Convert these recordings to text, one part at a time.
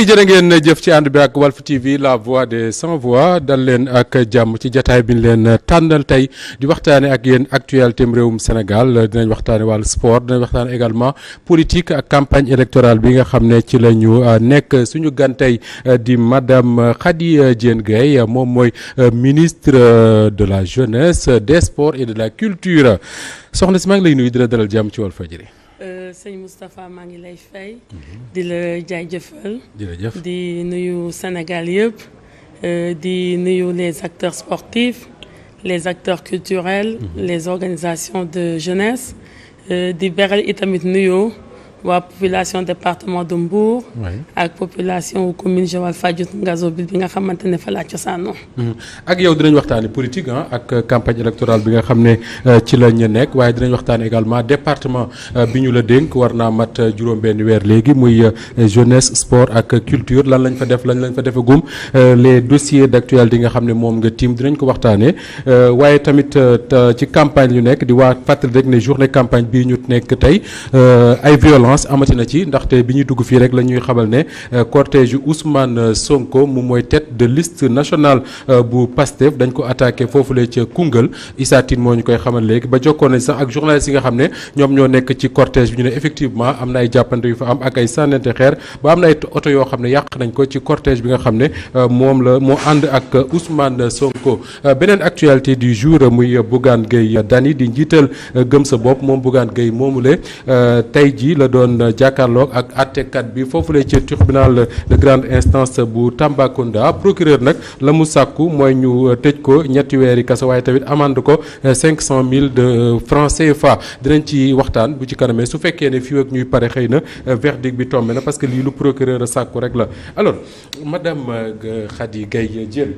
yi jërë ngeen jëf ci ànd bi ak Walf TV la voix des sans voix dal leen ak jàmm ci jataay bi ñu leen tànnal tey di waxtaane ak yéen actualité réewum Sénégal dinañ waxtaane wàllu sport dinañ waxtaane également politique ak campagne électorale bi nga xam ne ci la ñu nekk suñu gan tey di madame Khady Diène Gaye moom mooy ministre de la jeunesse des sports et de la culture soxna si maa ngi lay nuyu dina dalal jàmm ci Walfadjri. sëñ Moustapha maa ngi lay fay di la jaajëfal jërëjëf di nuyu Sénégal yëpp di nuyu les acteurs sportifs les acteurs culturels les organisations de jeunesse di beral itamit nuyu waa population département de Mbour ak population commune Joal Fadiouth Ngazobil bi nga xamante ne fa laa cosaanoo ak yow dinañ waxtaane politique ak campagne électorale bi nga xam ne ci la ñu nekk waaye dinañ waxtaane également département bi ñu la dénk war naa mat juróom-benn weer léegi muy jeunesse sport ak culture lan lañ fa def lañ fa defagum les dossiers d'actualité yi nga xam ne moom nga tiim dinañ ko waxtaane waaye tamit ci campagne yu nekk di waa fàttali rek ne journée campagne bii ñu nekk tey ay violence amati na ci ndaxte bi ñuy dugg fii rek la ñuy xamal ne cortège Ousmane Sonko moom mooy tête de liste nationale bu Pastef dañ ko attaqué foofule ca Koungheul Issa Tine moo ñu koy xamal léegi ba jokkoon nañ sax ak journalistes yi nga xam ne ñoom ñoo nekk ci cortège bi ñu ne effectivement am na ay jàppante yu fa am ak ay sànnante xeer ba am na ay oto yoo xam ne yàq nañ ko ci cortège bi nga xam ne moo ànd ak Ousmane Sonko beneen actualité du jour muy Bougane Gueye Dany di njiital gëm sa bopp moom Bougane Gueye moomule tey ji la doon jàkkaarloog ak àttekat bi foofule ci tribunal de grande instance bu Tambacounda procureur nag la mu sàkku mooy ñu tëj ko ñetti weeri kaso waaye tamit amande ko 500 000 de francs CFA dinañ ci waxtaan bu ci kanamee su fekkee ne fii ak ñuy pare xëy na verdict bi tombé na parce que lii lu procureur a sàkku rek la alors madame Khady Gaye Diène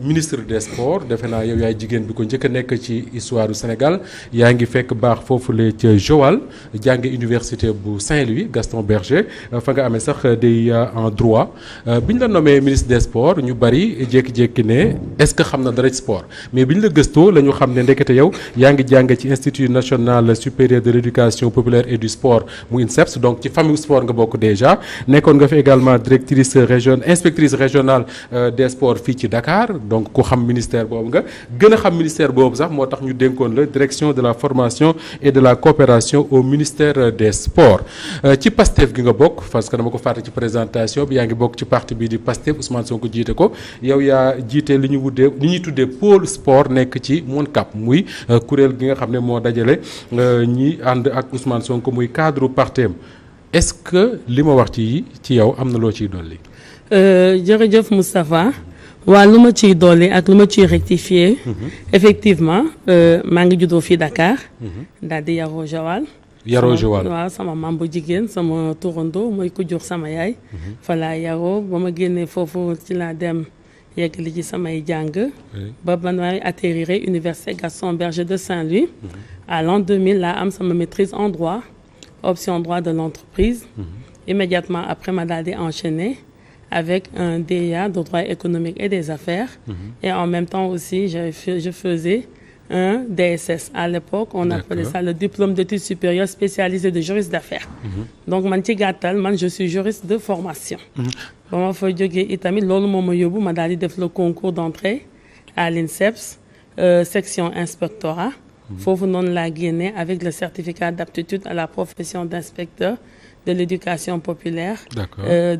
ministre des sports defe naa yow yaay jigéen bi ko njëkk a nekk ci histoire du Sénégal yaa ngi fekk baax foofule ca Joal jànge université bu Saint-Louis Gaston Berger fa nga amee sax day en droit bi ñu la nommé ministre des sports ñu bari jékki-jékki ne est-ce que xam na dara ci sport mais bi ñu la gëstoo la ñu xam ne ndekete yow yaa ngi jàng ci institut national supérieur de l'éducation populaire et du sport mu INSEPS donc ci famille sport nga bokk déjà nekkoon nga fi également inspectrice régionale des sports fii ci Dakar donc ku xam ministère boobu nga gën a xam ministère boobu sax moo tax ñu dénkoon la direction de la formation et de la coopération au ministère des sports ci Pastef gi nga bokk parce que dama ko fàtte ci présentation bi yaa ngi bokk ci parti bii di Pastef Ousmane Sonko jiite ko yow yaa jiite li ñuy tuddee pôle sport nekk ci MONCAP muy kuréel gi nga xam ne moo dajale ñi ànd ak Ousmane Sonko muy cadre partem est-ce que li ma wax ci yow am na loo ciy dolli. jërëjëf Moustapha waa lu ma ciy dolli ak lu ma ciy rectifier effectivement maa ngi juddoo fii Dakar daal di yaroo Joal waaw sama maam bu jigéen sama turando mooy ku jur sama yaay fa laa yaroo ba ma génnee foofu ci laa dem yeggali ci samay jàng ba man maay atterrir université Gaston Berger de Saint-Louis à l'an 2000 laa am sama maîtrise en droit option droit de l'entreprise immédiatement après ma daal di enchaîner avec un DEA de droit économique et des affaires et en même temps aussi je faisais un DSS à l'époque on appelait ça le diplôme d'études supérieures spécialisé de juriste d'affaires donc man ci gàttal man je suis juriste de formation ba ma fa jógee itamit loolu moo ma yóbbu ma daal di def le concours d'entrée à l'INSEPS section inspectorat foofu noonu laa génnee avec le certificat d'aptitude à la profession d'inspecteur de l'éducation populaire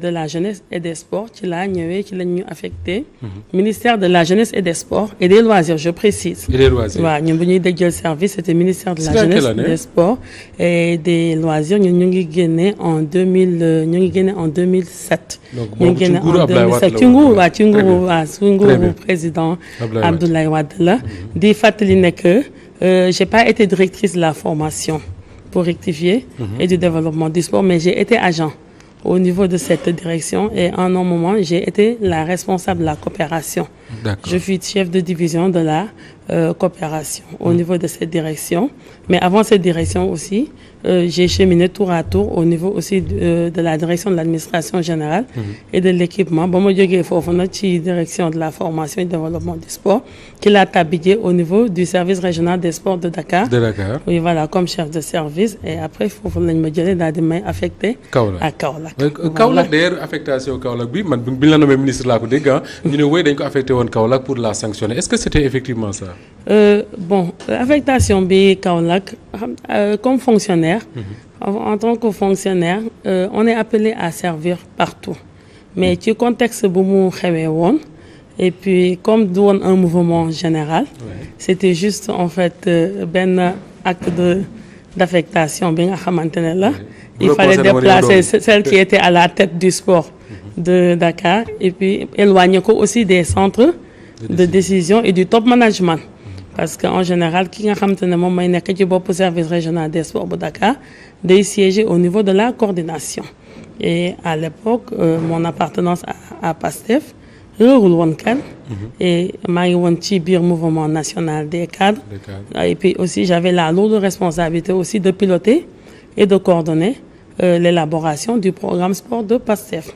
de la jeunesse et des sports ci laa ñëwee ci lañ ñu affecté ministère de la jeunesse et des sports et des loisirs je précise waaw ñun bu ñuy dégg service c'était ministère de la jeunesse des sports et des loisirs ñun ñu ngi génne en 2007 ñu ngi génne en 2007 ci nguuru président Abdoulaye Wade la di fàttali ne que j'ai pas été directrice de la formation pour rectifier et du développement du sport, mais j'ai été agent au niveau de cette direction et en un moment, j'ai été la responsable de la coopération Je suis chef de division de la coopération au niveau de cette direction. Mais avant cette direction aussi, j'ai cheminé tour à tour au niveau aussi de la direction de l'administration générale et de l'équipement. Bon, moi, j'ai fait la direction de la formation et du développement du sport, qui l'a tablié au niveau du service régional des sports de Dakar. Oui, voilà, comme chef de service. Et après, il faut que je me affecté à Kaolack. Kaolack, d'ailleurs, affectation Kaolack, bi man bi la nommé ministre là ko dégg ñu ne woy dañ ko affecté woon Kaolack pour la sanctionner. Est-ce que c'était effectivement ça? Bon, affectation bi Kaolack comme fonctionnaire, en tant que fonctionnaire, on est appelé à servir partout. Mais ci contexte bu mu xewee woon et puis comme du woon un mouvement général, c'était juste en fait benn acte d'affectation bi nga xamante ne la. Il fallait déplacer celle qui était à la tête du sport de Dakar et puis éloigner ko aussi des centres de décision et du top management. Parce qu'en général, ki nga xamante ne moom may nekk ci bopp service régional des sports bu Dakar day siéger au niveau de la coordination. Et à l'époque, mon appartenance à PASTEF réerul woon kan et maa ngi woon ci biir mouvement national des cadres. Et puis aussi j'avais la lourde responsabilité aussi de piloter et de coordonner l'élaboration du programme sport de PASTEF.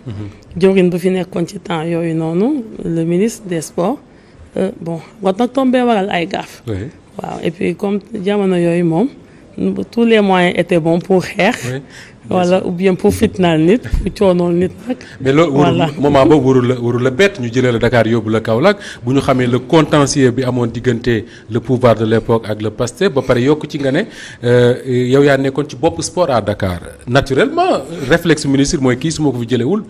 jawriñ bu fi nekkoon ci temps yooyu noonu le ministre des sports bon wat nag tombé waral ay gaaf. waaw et puis comme jamono yooyu moom tous les moyens étaient bons pour xeex. Voilà, ou bien pour fitnaal nit pour coonool nit nag. mais loolu moment boobu warul la bett ñu jëlee la Dakar yóbbu la Kaolack bu ñu xamee le contentieux bi amoon diggante le pouvoir de l'époque ak le PASTEF ba pare yokk ci nga ne yow yaa nekkoon ci bopp sport à Dakar naturellement réflexe ministre mooy kii su ma ko fi jëlewul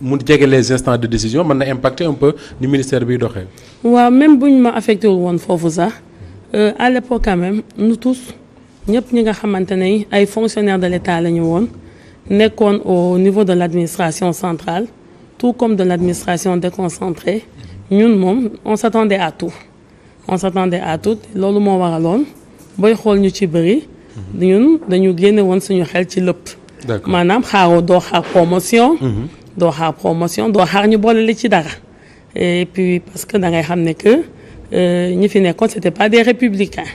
mu jege les instants de décision mën na impacter un peu ni ministère biy doxee. waaw même bu ñu ma affecté wul woon foofu sax à l'époque quand même nous tous. ñëpp ñi nga xamante ne ay fonctionnaires de l'État la ñu woon nekkoon au niveau de l'administration centrale tout comme de l'administration déconcentrée ñun moom on s'attendait à tout loolu moo waraloon booy xool ñu ci bëri ñun dañu génne woon suñu xel ci lépp maanaam doo xaar promotion doo xaar ñu boole li ci dara et puis parce que da ngay xam ne que ñi fi nekkoon c'était pas des républicains.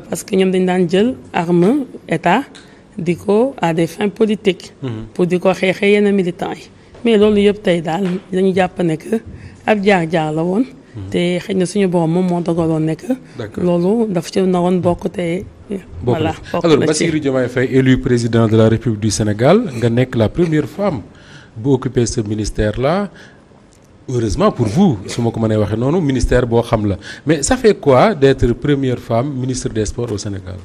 Parce que ñoom dañ daan jël arme état di ko à des fins politiques. pour di ko xeexee yenn militants yi. mais loolu yëpp tey daal dañu jàpp ne que ab jaar-jaar la woon. te xëy na suñu borom moom moo dogaloon ne que. loolu daf ci naroon bokk te. voilà bokk alors Bassirou Diomaye Faye élu président de la République du Sénégal nga nekk la première femme bu occuper ce ministère là. Heureusement pour vous su ma ko mënee waxee noonu ministère boo xam la mais ça fait quoi d'être première femme ministre des sports au Sénégal.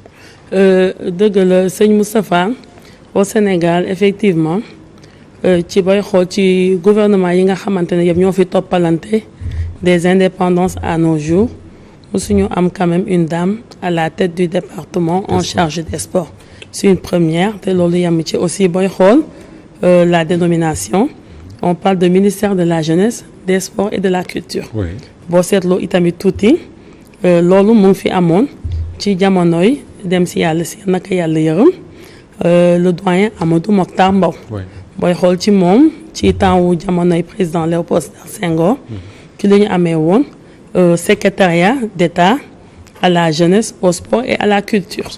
dëgg la sëñ Moustapha au Sénégal effectivement ci bay xool ci gouvernement yi nga xamante ne yëpp ñoo fi toppalante des indépendances à nos jours mosuñu am quand même une dame à la tête du département en charge des sports. C'est une première te loolu yam ci aussi bay xool la dénomination. On parle de ministère de la jeunesse des sports et de la culture. boo seetloo itamit tuuti loolu mu ngi fi amoon ci jamonoy dem si yàlla si naka yàlla yërëm le doyen Amadou Mokhtar Mbow. booy xool ci moom ci temps wu jamonoy président Léopold Sédar Senghor. ci la ñu amee woon secrétariat d'État à la jeunesse au sport et à la culture.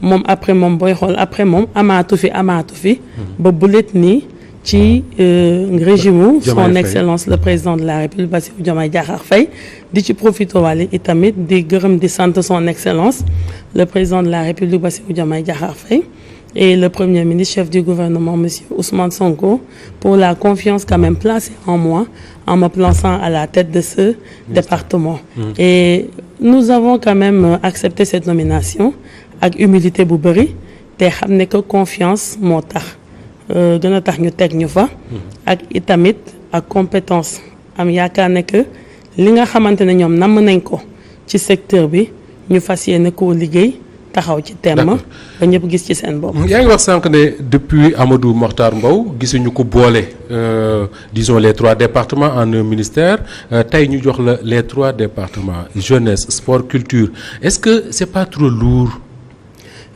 moom après moom booy xool après moom amaatu fi. ba bulet nii. ci régime son excellence le président de la République Bassirou Diomaye Diakhar Faye di ci profité wàlle itamit di gërëm di sant son excellence le président de la République Bassirou Diomaye Diakhar Faye et le premier ministre chef du gouvernement monsieur Ousmane Sonko pour la confiance quand même placée en moi en me plaçant à la tête de ce département. Et nous avons quand même accepté cette nomination ak humilité bu bëri te xam ne que confiance moo tax. gën a tax ñu teg ñu fa ak itamit ak compétence am yaakaar ne que li nga xamante ne ñoom namm nañ ko ci secteur bi ñu fas yéene koo liggéey taxaw ci thème ba ñëpp gis ci seen bopp. yaa ngi wax sànq ne depuis Amadou Mokhtar Mbow gisuñu ko boole disons les 3 départements en un ministère tey ñu jox la les 3 départements jeunesse sport culture est-ce que c'est pas trop lourd.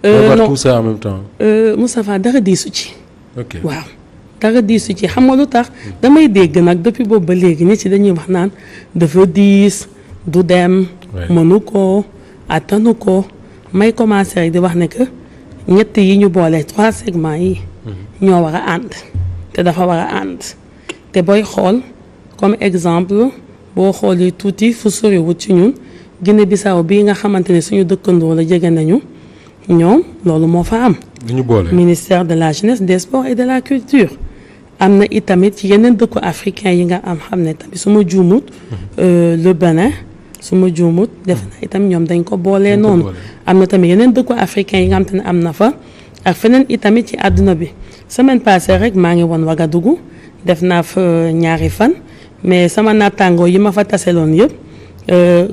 non tout ça en même temps. Moustapha dara diisu ci. ok waaw dara diisu ci xam nga lu tax damay dégg nag depuis boobu ba léegi nit ci dañuy wax naan dafa diis du dem mënu ko attanu ko may commencer rek di wax ne que ñett yi ñu boole 3 segments yi ñoo war a ànd te dafa war a ànd te booy xool comme exemple boo xoolee tuuti fu soriwut ci ñun Guinée-Bissau bii nga xamante ne suñu dëkkandoo la jege nañu ñoom loolu moo fa am ministère de la jeunesse des sports et de la culture am na itamit ci yeneen dëkku africain yi nga am xam ne tamit su ma juumut le Bénin su ma juumut def na itam ñoom dañ ko boolee noonu am na tamit yeneen dëkku africain yi nga xam te ne am na fa ak feneen itamit ci àdduna bi semaine passée rek maa ngi woon Ouagadougou def naa fa 2 fan mais sama naataangoo yi ma fa taseloon yëpp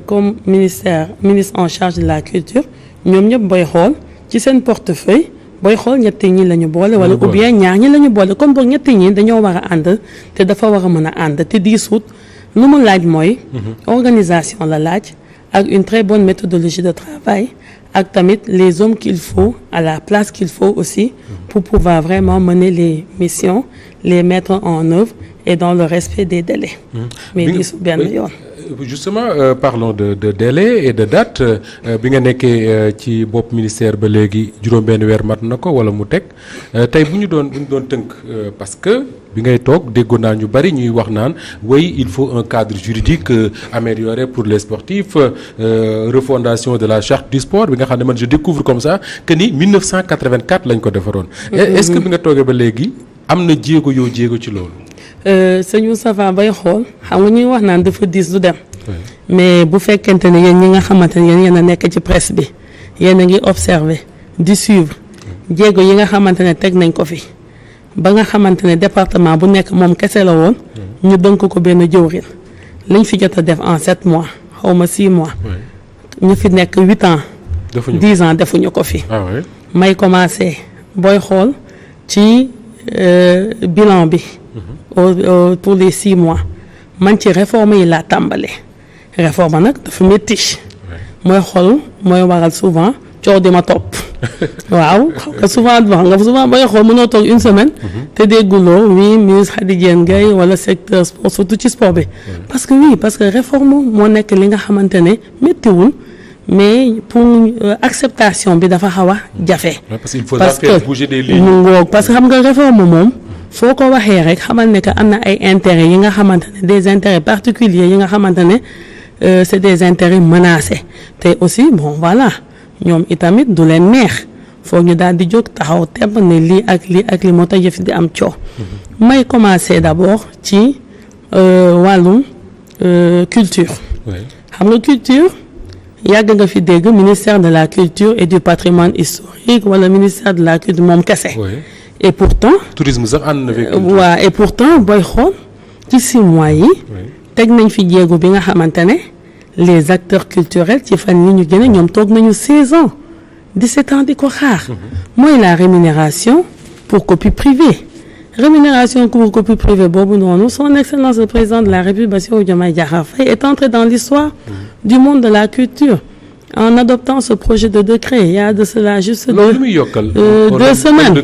comme ministre en charge de la culture ñoom ñëpp booy xool ci seen portefeuille booy xool ñetti ñi la ñu boole wala ou bien ñaar ñi la ñu boole comme boog ñetti ñi dañoo war a ànd te dafa war a mën a ànd te diisut lu mu laaj mooy organisation la laaj ak une très bonne méthodologie de travail ak tamit les hommes qu'il faut à la place qu'il faut aussi pour pouvoir vraiment mener les missions les mettre en œuvre et dans le respect des délais mais diisut benn yoon justement parlons de délai et de date bi nga nekkee ci bopp ministère ba léegi juróom-benn weer mat na ko wala mu teg tey bu ñu doon tënk parce que bi ngay toog déggoon naa ñu bari ñuy wax naan oui il faut un cadre juridique amélioré pour les sportifs refondation de la charte du sport bi nga xam ne man je découvre comme ça que ni 1984 lañ ko defaroon. Est-ce que bi nga toogee ba léegi am na jéego ci loolu. sëñ Moustapha bay xool xam nga ñuy wax naan dafa diis du dem mais bu fekkente ne yéen ñi nga xamante ne yéen a nekk ci presse bi yéen a ngi observer di suivre jéego yi nga xamante ne teg nañ ko fi ba nga xamante ne département bu nekk moom kese la woon ñu dënk ko benn jëwriñ lañ fi jot a def en 7 mois xaw ma 6 mois ñu fi nekk 8 ans 10 ans defuñu ko fi may commencé booy xool ci bilan bi pour les 6 mois man ci réforme yi laa tàmbale réforme nag dafa métti mooy xool mooy waral souvent coow di ma topp waaw xam nga souvent booy xool mënoo toog une semaine te dégguloo oui ministre Khady Diène Gaye wala secteur sport surtout ci sport bi parce que réforme moo nekk li nga xamante ne méttiwul mais pour acceptation bi dafa xaw a jafe parce qu'il faudra faire bouger des lignes parce que xam nga réforme moom foo ko waxee rek xamal ne que am na ay intérêts yi nga xamante ne des intérêts particuliers yi nga xamante ne c'est des intérêts menacés te aussi bon voilà ñoom itamit du leen neex foog ñu daal di jóg taxaw temb ne lii ak lii moo tax yëf di am coow. may commencer d'abord ci wàllum culture. xam nga culture yàgg nga fi dégg ministère de la culture et du patrimoine historique wala ministère de la culture moom kese. et pourtant tourisme sax ànd na fi. waaw et pourtant booy xool ci 6 mois yi. teg nañ fi jéego bi nga xamante ne les acteurs culturels ci fan yi ñu génne ñoom toog nañu 16 ans 17 ans di ko xaar. mooy la rémunération pour copie privée. rémunération pour copie privée boobu noonu son excellence le président de la République Bassirou Diomaye Diakhar Faye est entré dans l'histoire du monde de la culture. en adoptant ce projet de décret il y a de cela juste 2 semaines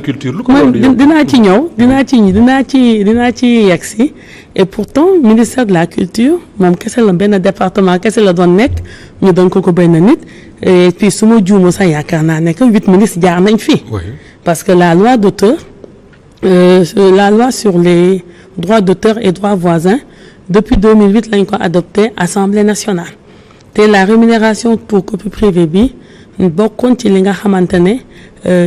dinaa ci yegsi et pourtant ministère de la culture moom kese la benn département kese la doon nekk ñu doon ko benn nit et puis su ma juumoo sax yaakaar naa ne que 8 ministres jaar nañ fi. parce que la loi d'auteur la loi sur les droits d'auteur et droits voisins depuis 2008 lañ ko adopté Assemblée nationale. te la rémunération pour copie privée bi bokkoon ci li nga xamante ne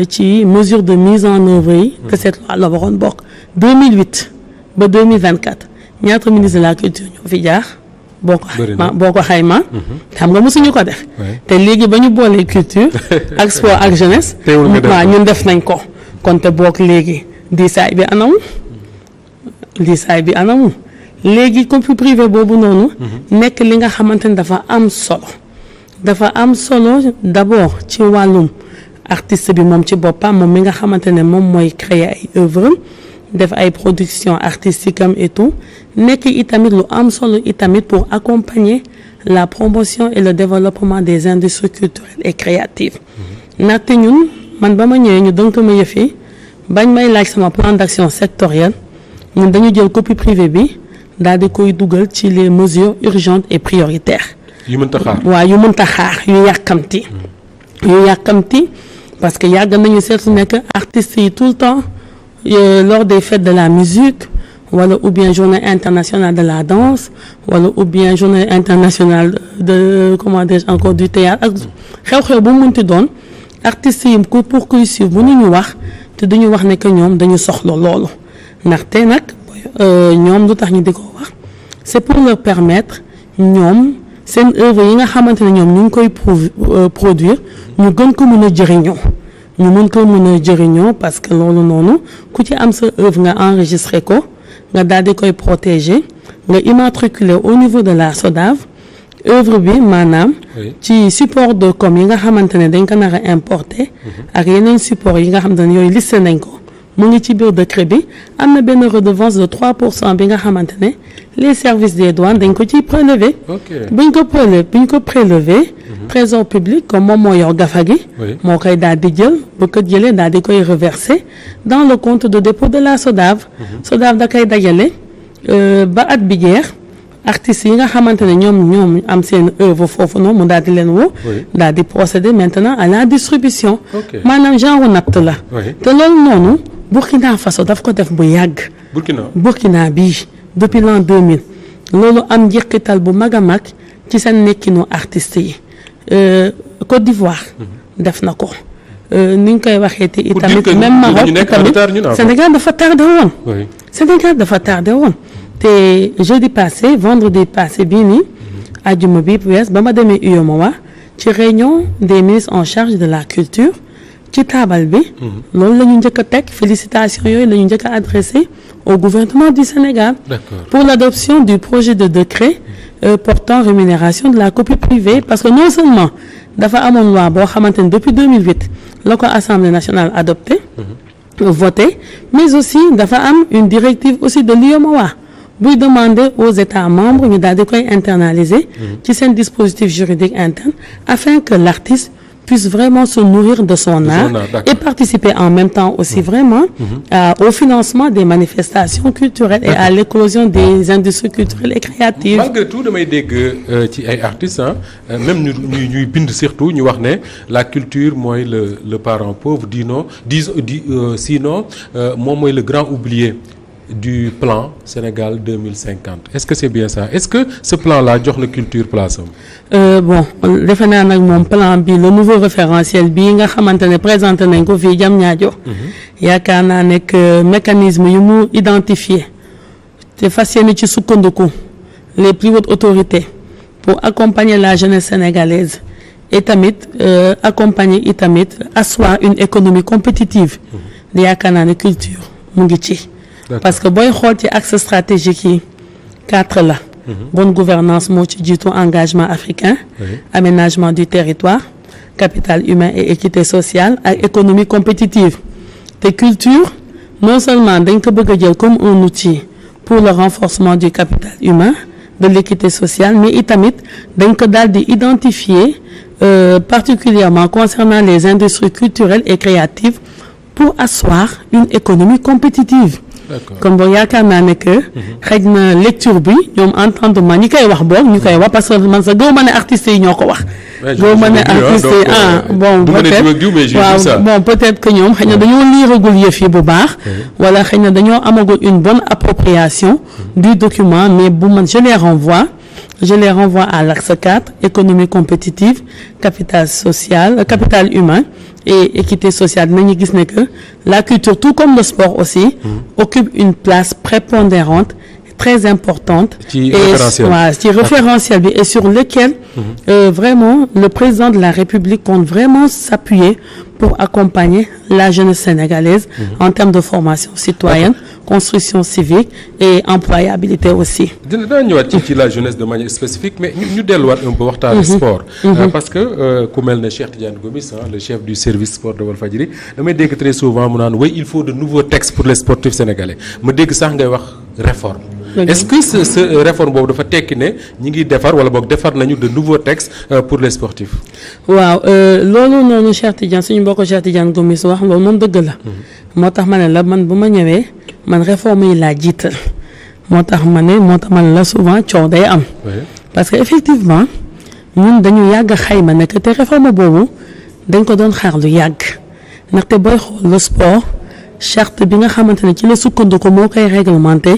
ci mesure de mise en œuvre yi que cette loi la waroon bokk 2008 ba 2024 ñaata ministre de la culture ñoo fi jaar boo ko xayma xam nga mosuñu ko def te léegi ba ñu boolee culture ak sport ak jeunesse waaw ñun def nañ ko kon te boog léegi diisaay bi anamu léegi copie privée boobu noonu nekk li nga xamante ne dafa am solo d'abord ci wàllum artiste bi moom ci boppam moom mi nga xamante ne moom mooy créer ay œuvres def ay production artistique am et tout nekk itamit lu am solo itamit pour accompagner la promotion et le développement des industries culturelles et créatives ndaxte ñun man ba ma ñëwee ñu dënk ma yëf yi bañ may laaj sama plan d'action sectoriel ñun dañu jël copie privée bi daal di koy dugal ci les mesures urgentes et prioritaires. yu mënta xaar waaw yu mënta xaar yu yàkkamti. yu yàkkamti parce que yàgg nañu seetlu nekk artistes yi tout le temps lors des fêtes de la musique wala ou bien journée internationale de la danse wala ou bien journée internationale de comment dirais-je encore du théâtre ak xew-xew bu mu munti doon artistes yi pour kuy suivre bu ñu wax te duñu wax ne que ñoom dañu soxla loolu ndaxte nag ñoom lu tax ñu di ko wax c'est pour leur permettre ñoom seen œuvre yi nga xamante ne ñoom ñu ngi koy produire ñu gën ko mën a jëriñoo ñu mën ko mën a jëriñoo parce que loolu noonu ku ci am sa œuvre nga enregistré ko nga daal di koy protéger nga immatriculer au niveau de la SODAV œuvre bi maanaam ci support de com yi nga xamante ne dañ ko nar a importer ak yeneen support yi nga xamante ne yooyu listé nañ ko mu ngi ci biir décret bi am na benn redevance de 3% bi nga xamante ne les services des douanes dañ ko ciy prélever buñ ko prélever trésor public comme moom moo yor gafa gi moo koy daal di jël bu ko jëlee daal di koy reverser dans le compte de dépôt de la SODAV SODAV da koy dajale ba at bi jeex artistes yi nga xamante ne ñoom am seen œuvre foofu noonu mu daal di leen woo daal di procéder maintenant à la distribution maanaam genre natt la te loolu noonu Burkina Faso daf ko def bu yàgg Burkina bii depuis l'an 2000 loolu am njeexital bu mag a mag ci seen nekkinu artistes yi Côte d'Ivoire def na ko ni ñu koy waxee te itamit même Maroc itamit Sénégal dafa tardé woon te jeudi passé vendredi passé bii nii àjjuma bi wees ba ma demee UEMOA ci réunion des ministres en charge de la culture ci taabal bi loolu la ñu njëkk a teg félicitations yooyu la ñu njëkk a adressé au gouvernement du Sénégal pour l'adoption du projet de décret portant rémunération de la copie privée parce que non seulement dafa amoon loi boo xamante ne depuis 2008 la ko Assemblée nationale adopté voté mais aussi dafa am une directive aussi de l'UEMOA buy demander aux États membres ñu daal di koy internaliser ci seen dispositif juridique interne afin que l'artiste puisse vraiment se nourrir de son art et participer en même temps aussi vraiment au financement des manifestations culturelles et à l'éclosion des industries culturelles et créatives. Malgré tout damay dégg ci ay artistes même ñuy bind surtout ñu wax ne la culture mooy le parent pauvre sinon moom mooy le grand oublié du plan Sénégal 2050 est-ce que c'est bien ça est-ce que ce plan-là jox na culture place am. Bon defe naa nag moom plan bi le nouveau référentiel bii nga xamante ne présenté nañ ko fii Diamniadio yaakaar naa nekk mécanisme yu mu identifié te fas yéene ci sukkandiku les plus hautes autorités pour accompagner la jeunesse sénégalaise et tamit accompagner itamit asseoir une économie compétitive yaakaar naa ne culture mu ngi ci. Parce que booy xool ci axe stratégique yi 4 la bonne gouvernance moo ci jiitu engagement africain aménagement du territoire capital humain et équité sociale ak économie compétitive te culture non seulement dañ ko bëgg a jël comme un outil pour le renforcement du capital humain de l'équité sociale mais itamit dañ ko daal di identifier particulièrement concernant les industries culturelles et créatives pour asseoir une économie compétitive. kon boo yaakaar naa ne que xëj na lecture bi ñoom entendement ñi koy wax boog ñu koy wax parce que man sax gëw ma ne artistes yi ñoo ko wax gëw ma ne artistes yi bon peut-être que ñoom xëy na dañoo liiragul yëf yi bu baax wala xëy na dañoo amagul une bonne appropriation du document mais bu man je les renvoie à l'axe 4 économie compétitive capital social capital humain et équité sociale dinañu gis ne que la culture tout comme le sport aussi occupe une place prépondérante très importante ci référentiel bi et sur lequel vraiment le président de la République compte vraiment s'appuyer pour accompagner la jeunesse sénégalaise en termes de formation citoyenne construction civique et employabilité aussi. dina ñëwaat ci la jeunesse de manière spécifique mais ñu delluwaat un peu waxtaan sport. Parce que ku mel ne Cheikh Tidiane Gomis le chef du service sport de Walfadjri damay dégg très souvent mu naan il faut de nouveaux textes pour les sportifs sénégalais ma dégg sax ngay wax réforme. Est-ce que ce réforme boobu dafa tekki ne ñi ngi defar wala boog defar nañu de nouveaux textes pour les sportifs. waaw loolu noonu Cheikh Tidiane suñu mbokk Cheikh Tidiane Gomis wax loolu moom dëgg la. moo tax ma ne la man bu ma ñëwee man réforme yi laa jiital moo tax man la souvent coow day am. parce que effectivement ñun dañu yàgg xayma ne que te réforme boobu dañ ko doon xaar lu yàgg ndaxte booy xool le sport charte bi nga xamante ne ci la sukkandiku moo koy réglementé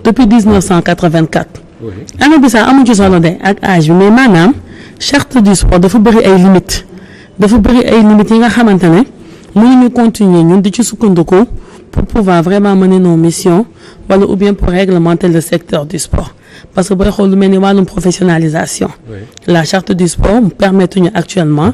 depuis 1984. année bi sax amu ci solo de ak âge bi mais maanaam charte du sport dafa bëri ay limites yi nga xamante ne mënuñu continuer ñun di ci sukkandiku pour pouvoir vraiment mener nos missions wala ou bien pour réglementer le secteur du sport parce que booy xool lu mel ni wàllum professionnalisation. La charte du sport permettre ñu actuellement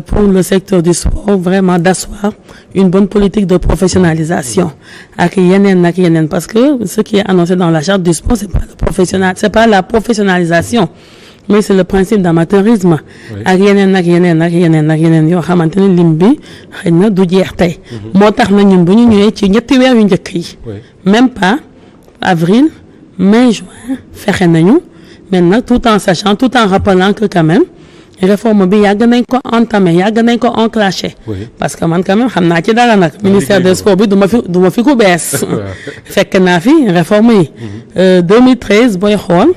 pour le secteur du sport vraiment d'asseoir une bonne politique de professionnalisation ak yeneen parce que ce qui est annoncé dans la charte du sport c'est pas la professionnalisation mais c'est le principe d'amateurisme ak yeneen yoo xamante ne lim bi xëy na du jeex tey moo tax na ñun bu ñu ñëwee ci ñetti weer yu njëkk yi même pas avril mai juin fexe nañu maintenant tout en sachant tout en rappelant que quand même réforme bi yàgg nañ ko entamé yàgg nañ ko enclenché parce que man quand même xam naa ci dara nag ministère des sports bi du ma fi ku bees fekk naa fi réforme yi 2013 booy xool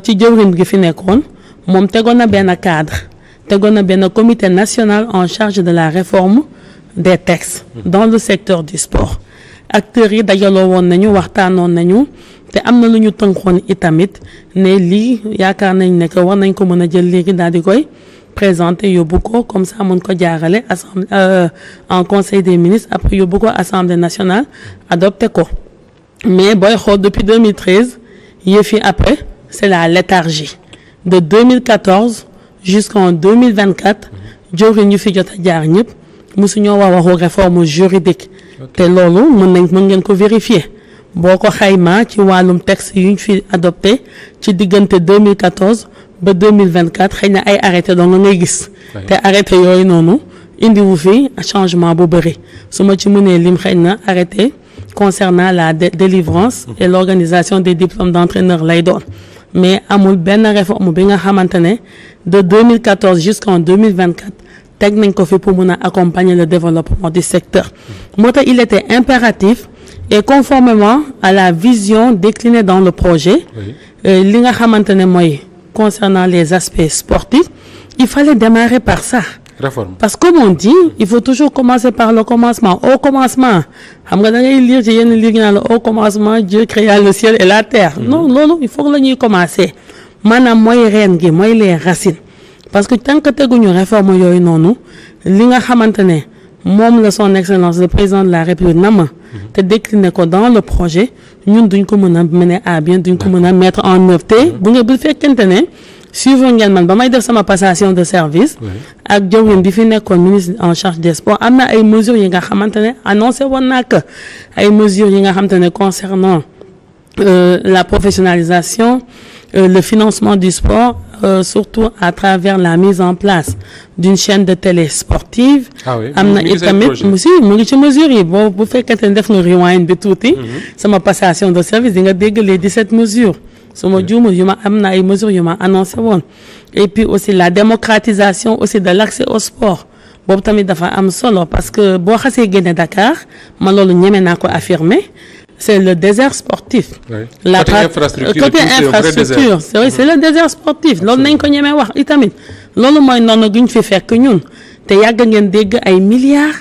ci jëwriñ gi fi nekkoon moom tegoon na benn cadre tegoon na benn comité national en charge de la réforme des textes dans le secteur du sport acteurs yi dajaloo woon nañu waxtaanoon nañu te am na lu ñu tënkoon itamit ne lii yaakaar nañ ne que war nañ ko mën a jël léegi daal di koy présenter yóbbu ko comme ça mën ko jaarale assemblée en conseil des ministres après yóbbu ko assemblée nationale adopté ko mais booy xool depuis 2013 yëf yi après c'est la léthargie de 2014 jusqu'en 2024 jëwriñ ñu fi jot a jaar ñëpp mosu ñoo waxu réforme juridique te loolu mën ngeen ko vérifier boo ko xaymaa ci wàllum texte yu ñu fi adopté ci diggante 2014 ba 2024 xëy na ay arrêté donc nga ngay gis te arrêté yooyu noonu indiwu fi changement bu bëri su ma ci mënee lim xëy na arrêté concernant la délivrance et l'organisation des diplômes d'entraîneur lay doon mais amul benn réforme bi nga xamante ne de 2014 jusqu'en 2024 teg nañ ko fi pour mën a accompagner le développement du secteur moo tax il était impératif et conformément à la vision déclinée dans le projet li nga xamante ne mooy concernant les aspects sportifs il fallait démarrer par ça réforme parce que comme on dit il faut toujours commencer par le commencement au commencement xam nga da ngay lire ci yenn lire naan la au commencement Dieu créa le ciel et la terre non loolu il faut que la ñuy commencer maanaam mooy reen gi mooy les racines parce que tant que teguñu réforme yooyu noonu li nga xamante ne moom la son excellence le président de la république nama te décliné ko dans le projet ñun duñ ko mën a mener à bien duñ ko mën a mettre en œuvre te bu fekkente ne suivre ngeen man ba may def sama passation de service ak jawriñ bi fi nekkoon ministre en charge des sports am na ay mesures yi nga xamante ne annoncé woon naa que ay mesures yi nga xamante ne concernant la professionnalisation le financement du sport surtout à travers la mise en place d'une chaîne de télé sportive am na itamit mu ngi ci mesures yi bu fekkente ne def nga rewind bi tuuti sama passation de service di nga dégg les 17 mesures su ma juumul yu ma am na ay mesures yu ma annoncé woon et puis aussi la démocratisation aussi de l'accès au sport boobu tamit dafa am solo parce que boo xasee génne Dakar ma loolu ñeme naa ko affirmer c'est le désert sportif. Côté infrastructure c'est vrai c'est le désert sportif loolu nañ ko ñemee wax itamit loolu mooy noonu guñ fi fekk ñun te yàgg ngeen dégg ay milliards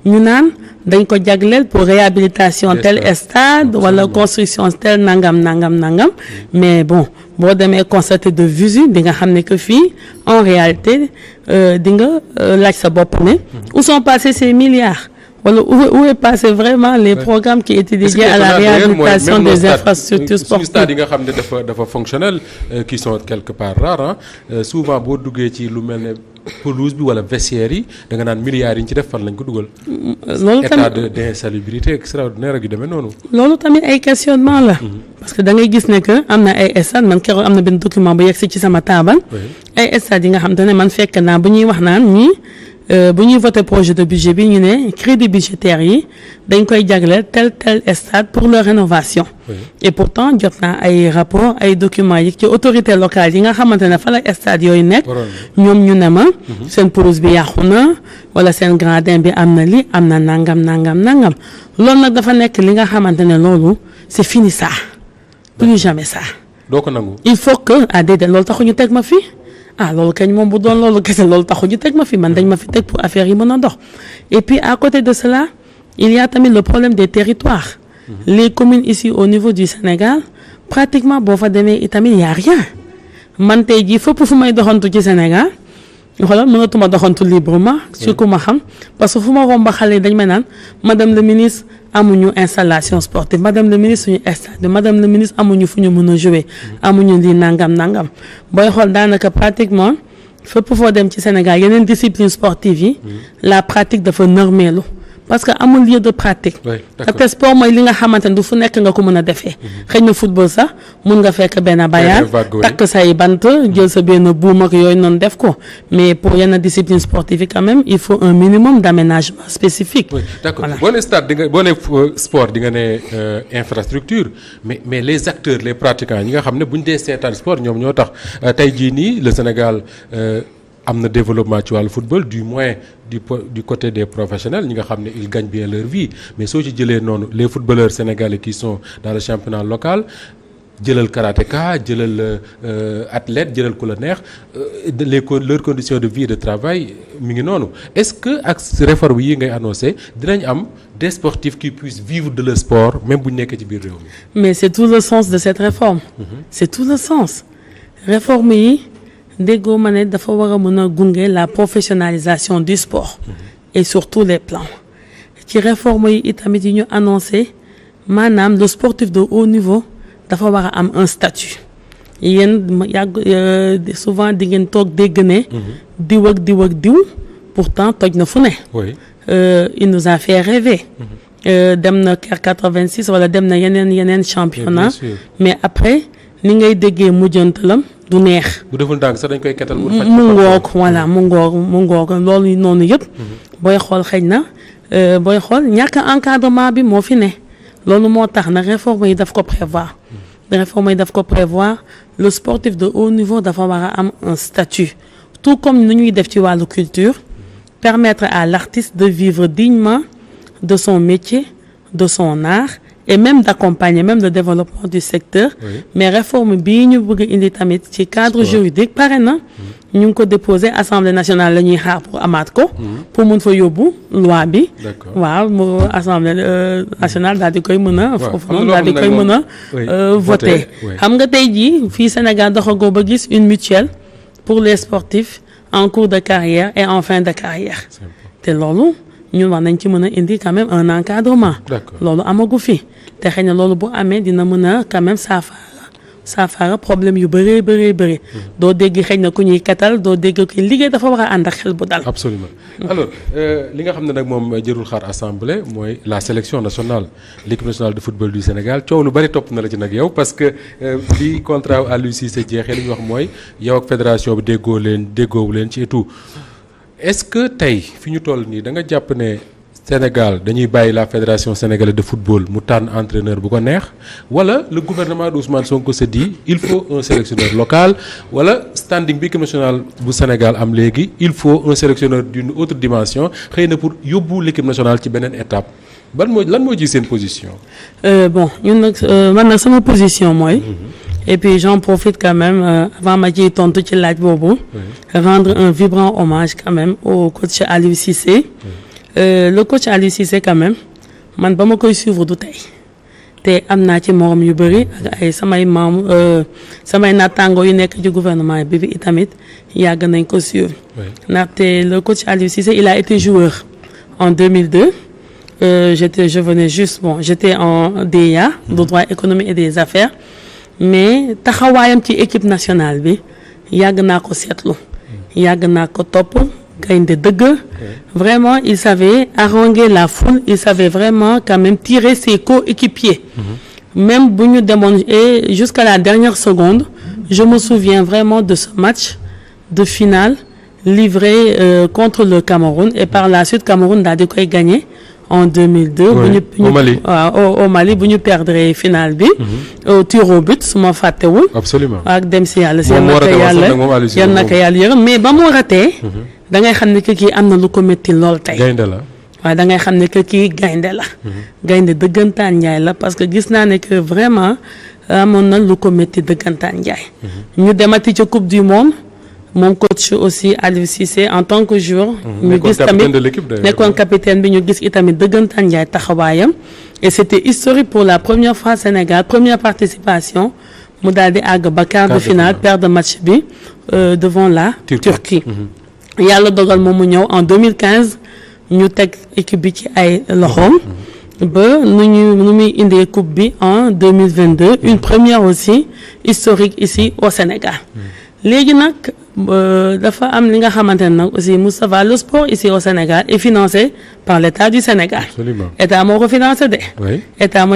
ñu naan dañ ko jagleel pour réhabilitation tel stade wala construction tel nangam mais bon boo demee constater de visu di nga xam ne que fii en réalité di nga laaj sa bopp ne où sont passés ces milliards wala où est passé vraiment les programmes qui étaient dédiés à la réhabilitation des infrastructures sportives. stade yi nga xam ne dafa fonctionnel qui sont quelque part rares souvent boo duggee ci lu mel ne pelouse bi wala vestiaire yi da nga naan milliards yi ñu ci def fan lañ ko dugal. loolu tamit état d'insalubrité extraordinaire ak yu demee noonu. loolu tamit ay questionnement la. parce que da ngay gis ne que am na ay stade man keroog am na benn document bu yegg si ci sama taabal. ay stade yi nga xam te ne man fekk naa bu ñuy wax naan ñii bu ñuy voté projet de budget bi ñu ne crédit budgétaire yi dañ koy jagleel tel stade pour leur rénovation. Oui. Et pourtant jot naa ay rapport ay documents yi ci autorités locales yi nga xamante ne fa la stade yooyu nekk. ñoom ñu ne ma. seen pelouse bi yàqu na wala seen gradin bi am na li am na nangam. loolu nag dafa nekk li nga xamante ne loolu c'est fini ça. plus jamais ça. doo ko nangu. il faut que déedéet loolu taxu ñu teg ma fi. loolu kañ moom bu doon loolu kese loolu taxu ñu teg ma fi man dañ ma fi teg pour affaire yi mën a dox et puis à côté de cela il y a tamit le problème des territoires. Les communes ici au niveau du Sénégal pratiquement boo fa demee itamit y a rien man tey jii fépp fu may doxantu ci Sénégal xoolal mënatuma doxantu librement. surtout ma xam parce que fu ma romb xale yi dañ may naan madame le ministre amuñu installation sportive madame le ministre suñu stade madame le ministre amuñu fu ñu mën a jouer amuñu lii nangam booy xool daanaka pratiquement fépp foo dem ci Sénégal yeneen discipline sportive yi la pratique dafa nërmeelu parce que amul lieu de pratique. te sport mooy li nga xamante ne du fu nekk nga ko mën a defee. xëy na football sax mun nga fekk benn bayaan takk say bant jël sa benn buum ak yooyu noonu def ko mais pour yenn discipline sportive yi quand même il faut un minimum d'aménagement spécifique. Oui, d'accord boo nee stade di nga boo nee sport di nga ne infrastructure mais les acteurs les pratiquants ñi nga xam ne bu ñu dee seetaan sport ñoom ñoo tax tey jii nii le Sénégal. am na développement ci wàllu football du moins du côté des professionnels ñi nga xam ne ils gagnent bien leur vie mais soo ci jëlee noonu les footballeurs sénégalais qui sont dans le championnat local jëlal karatéka jëlal athlète jëlal ku la neex leurs conditions de vie et de travail mi ngi noonu est-ce que ak réforme yi ngay annoncé dinañ am des sportifs qui puissent vivre de leur sport même bu ñu nekkee ci biir réew mi. mais c'est tout le sens de cette réforme. C'est tout le sens réforme yi. déggoo ma ne dafa war a mën a gunge la professionnalisation du sport et sur tous les plans ci réforme yi itamit yi ñu annoncé maanaam le sportif de haut niveau dafa war a am un statut yéen souvent di ngeen toog dégg ne diw ak diw pourtant toj na fu ne il nous a fait rêver dem na Caire 86 wala dem na yeneen championnat mais après ni ngay déggee mujjantalam du neex. bu deful ndànk sax dañ koy ketal. mu ngoog voilà mu ngoog loolu noonu yëpp. booy xool xëy na booy xool ñàkk encadrement bi moo fi ne loolu moo tax na réforme yi daf ko prévoir. Le sportif de haut niveau dafa war a am un statut tout comme ni ñuy def ci wàllu culture permettre à l'artiste de vivre dignement de son métier de son art. Et même d'accompagner même le développement du secteur. Mais réforme bii ñu bëgg indi tamit ci cadre juridique pare na ñu ngi ko déposé assemblée nationale la ñuy xaar pour amaat ko. pour mun fa yóbbu loi bi. waaw mu assemblée nationale daal di koy mën a. foofu noonu daal di koy mën a voter. xam nga tey jii fii Sénégal doxagoo ba gis une mutuelle pour les sportifs en cours de carrière et en fin de carrière. te loolu. ñun wax nañ ci mën a indi quand même un encadrement. loolu amagu fi te xëy na loolu bu amee dina mën a quand même saafara problème yu bëree. doo dégg xëy na ku ñuy katal doo dégg ku liggéey dafa war a ànd ak xel bu dal. absolument alors li nga xam ne nag moom jërul xaar assemblée mooy la sélection nationale l'équipe nationale de football du Sénégal coow lu bari topp na la ci nag yow parce que bi contrat Aliou Cissé jeexee li ñu wax mooy yow ak fédération bi déggoowu leen ci et tout. Est-ce que tey fi ñu toll nii da nga jàpp ne Sénégal dañuy bàyyi la fédération sénégalaise de football mu tànn entraîneur bu ko neex wala le gouvernement d'Ousmane Sonko se dit il faut un sélectionneur local wala standing bi équipe nationale bu Sénégal am léegi il faut un sélectionneur d'une autre dimension xëy na pour yóbbu l'équipe nationale ci beneen étape lan moo ci seen position. Bon ñun nag man nag sama position mooy. Et puis j'en profite quand même avant ma ciy tontu ci laaj boobu. Rendre un vibrant hommage quand même au coach Aliou Cissé. Le coach Aliou Cissé quand même man ba ma koy suivre du tey te am naa ci morom yu bëri ak ay samay samay naataango yu nekk ci gouvernement bi itamit yàgg nañ ko suivre. ndaxte le coach Aliou Cissé il a été joueur en 2002. J'étais en DEA, de droit économique et des affaires. Mais taxawaayam ci équipe nationale bi yàgg naa ko seetlu yàgg naa ko topp gaynde dëgg vraiment il savait haranguer la foule il savait vraiment quand même tirer ses coéquipiers même bu ñu demoon et jusqu'à la dernière seconde je me souviens vraiment de ce match de finale livré contre le Cameroun et par la suite Cameroun daal di koy gagné en 2002. au Mali au Mali bu ñu perdre finale bi. au tir au but su ma fàttewul. absolument ak dem si yàlla. yan naka yàlla yërëm mais ba mu ratee. da ngay xam ne que kii am na lu ko métti lool tey. gaynde la. waaw da ngay xam ne que kii gaynde la. gaynde dëggantaan njaay la parce que gis naa ne que vraiment amoon na lu ko métti dëggantaan njaay. ñu demati ca coupe du monde. mon coach aussi Aliou Cissé en tant que joueur. ñu gis tamit nekkoon capitaine bi ñu gis itamit dëggantaan njaay taxawaayam. et c'était historique pour la première fois Sénégal première participation mu daal di àgg ba quart de finale perdre match bi devant la Turquie. yàlla dogal moom mu ñëw en 2015 ñu teg équipe bi ci ay loxoom. ba nu muy indee coupe bi en 2022 une première aussi historique ici au Sénégal. léegi nag dafa am li nga xamante ne nag aussi Moustapha le sport ici au Sénégal est financé par l'État du Sénégal. Absolument. État moo ko financé de. oui État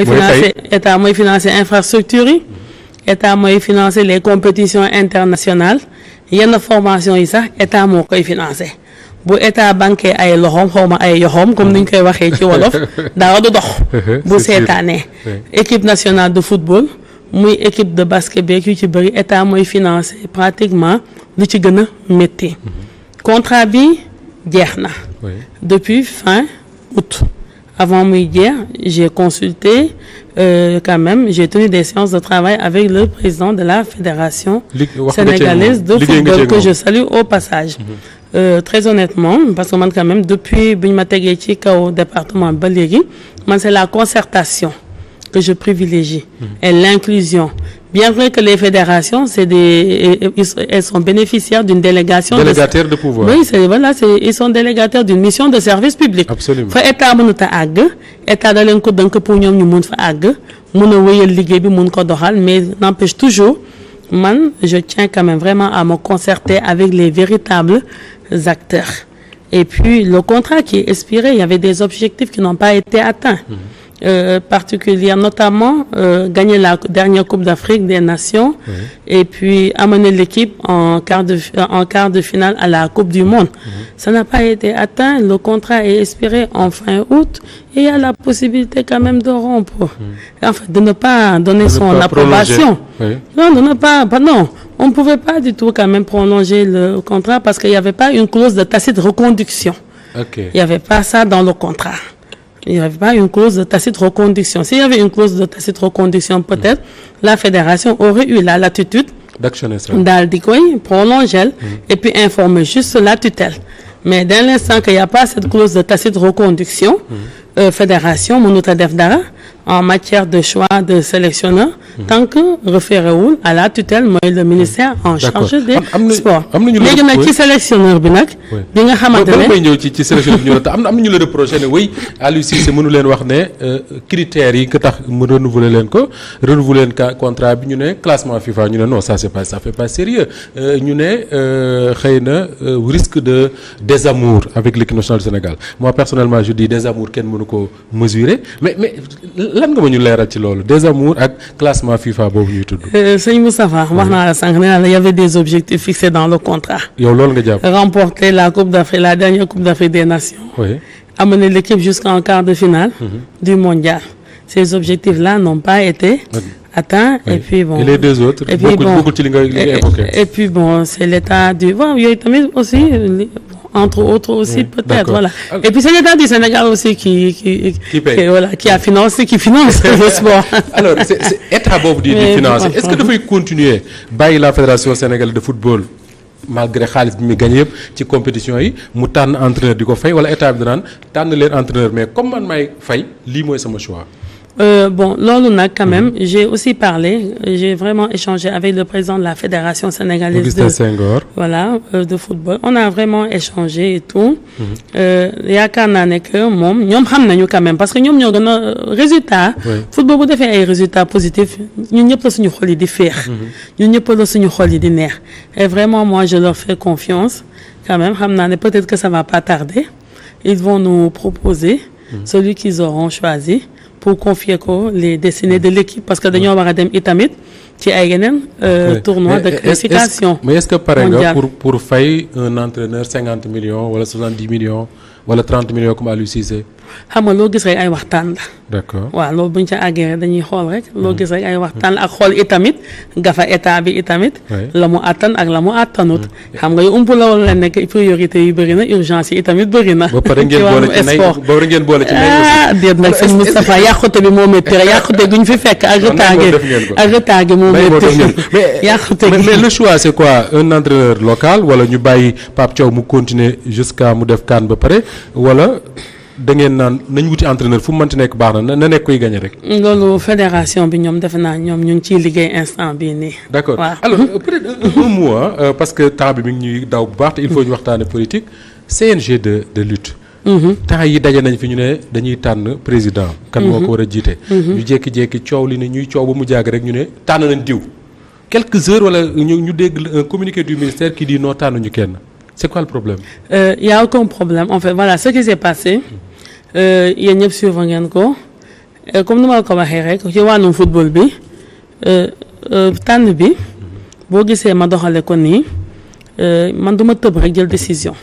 mooy financé infrastructure yi. État mooy financé les compétitions internationales yenn formation yi sax État moo koy financé bu État banqué ay loxoom xaw ma ay yoxoom comme ni ñu koy waxee ci wolof dara du dox. bu seetaanee. équipe nationale de football. muy équipe de basket beeg yu ci bëri État mooy financé pratiquement lu ci gën a métti. contrat bi jeex na. depuis fin août. avant muy jeex j'ai consulté quand même j'ai tenu des séances de travail avec le président de la fédération sénégalaise de football que je salue au passage. Très honnêtement parce que man quand même depuis bi ñu ma tegee ci kaw département ba léegi man c'est la concertation que je privilégie et l'inclusion. Bien vrai que les fédérations elles sont bénéficiaires d'une délégation délégataire de pouvoir. Oui, ils sont délégataires d'une mission de service public. Absolument. Fa état mënut a àgg état da leen ko dënk pour ñoom ñu mun fa àgg mun a wéyal liggéey bi mun ko doxal mais n'empêche toujours man je tiens quand même vraiment à me concerter avec les véritables acteurs. Et puis le contrat qui est expiré, il y avait des objectifs qui n'ont pas été atteints. Particulière, notamment gagner la dernière Coupe d'Afrique des Nations et puis amener l'équipe en quart de finale à la Coupe du Monde. Ça n'a pas été atteint, le contrat est expiré en fin août et il y a la possibilité quand même de rompre. Enfin, de ne pas donner son approbation. Non, de ne pas, non. On ne pouvait pas du tout quand même prolonger le contrat parce qu'il n'y avait pas une clause de tacite reconduction. Il n'y avait pas ça dans le contrat. Il n'y avait pas une clause de tacite reconduction. S'il y avait une clause de tacite reconduction, peut-être la fédération aurait eu la latitude daal di koy prolonger et puis informer juste la tutelle. Mais dès l'instant qu'il n'y a pas cette clause de tacite reconduction, fédération mënut a def dara en matière de choix de sélectionneur tant que référé wul à la tutelle mooy le ministère en charge des sports. léegi nag ci sélectionneur bi nag. bi nga xamante ne may ñëw ci sélectionneur bi ñu ne am na ñu la reproché ne oui Aliou Cissé mënu leen wax ne critères yi que tax mu renouveler leen contrat bi ñu ne classement FIFA ñu ne non ça fait pas sérieux ñu ne xëy na risque de désamour avec l'équipe nationale du Sénégal. Moi personnellement je dis désamour kenn mënu ko mesurer mais lan nga ma ñu leeral ci loolu désamour ak classement FIFA boobu ñuy tudd. sëñ Moustapha wax naa la sànq nee naa la y avait des objectifs fixés dans le contrat. yow loolu nga jàpp. remporter la Coupe d'Afrique la dernière Coupe d'Afrique des Nations. amener l'équipe jusqu'en quart de finale. du mondial. Ces objectifs-là n'ont pas été atteints. Et puis bon. Et les deux autres. Et puis bon. Beaucoup ci li nga évoqué. Et puis bon c'est l'état du bon yooyu tamit aussi. Entre autres aussi peut-être voilà et puis c'est l'État du Sénégal aussi qui finance le sport. Alors c'est état boobu di financer est-ce que dafay continuer bàyyi la fédération sénégalaise de football malgré xaalis bi muy gagné yëpp ci compétition yi mu tànn entraîneur di ko fay wala état bi danaan tànn leen entraîneur mais comme man may fay lii mooy sama choix. Bon loolu nag quand même j'ai aussi parlé j'ai vraiment échangé avec le président de la fédération sénégalaise Augustin Senghor de football on a vraiment échangé et tout yaakaar naa ne que moom ñoom xam nañu quand même parce que ñoom ñoo gën a résultat football bu defee ay résultats positifs ñun ñëpp la suñu xol yi di féex ñun ñëpp la suñu xol yi di neex et vraiment moi je leur fais confiance quand même xam naa ne peut-être que ça va pas tarder ils vont nous proposer celui qu'ils auront choisi pour confier ko les destinées de l'équipe parce que dañoo war a dem itamit ci ay yeneen tournoi de qualification. Mais est-ce que pare nga pour fay un entraîneur 50 millions wala 70 millions wala 30 millions comme Aliou Cissé? xam nga loo gis rek ay waxtaan la. D'accord waaw loolu buñ ca àggee dañuy xool rek. loo gis rek ay waxtaan la ak xool itamit gafa état bi itamit. la mu àttan ak la mu àttanut. xam nga yu ump la wala nekk priorité yi bëri na urgence yi itamit bëri na. ba pare ngeen boole ci nay ba pare ngeen boole ci nay aussi. déet nag sëñ Moustapha yàqute bi moo métti rek yàqute guñ fi fekk ak retard gi moo métti. yàqute gi mais le choix c'est quoi un entraîneur local wala ñu bàyyi Pape Thiaw mu continuer jusqu'à mu def CAN ba pare wala. da ngeen naan nañ wuti entraîneur fu mu mënti nekk baax na nekk koy gagné rek. loolu fédération bi ñoom defe naa ñoom ñu ngi ciy liggéey instant bii nii. d'accord waaw. alors peut-être un mot parce que temps bi mi ngi ñuy daw bu baax te il faut ñu waxtaane politique CNG de lutte. temps yi daje nañ fi ñu ne dañuy tànn président. kan moo ko war a jiite. ñu jékki-jékki coow li ne ñuy coow ba mu jàgg rek ñu ne tànn nañ diw. quelques heures wala ñu dégg un communiqué du ministère qui dit non tànnuñu kenn c'est quoi le problème? Y a aucun problème en fait voilà ce qui s'est passé. yéen ñëpp suivre ngeen ko comme ni ma ko waxee rek ci wàllum football bi tànn bi boo gisee ma doxale ko nii man du ma tëb rek jël décision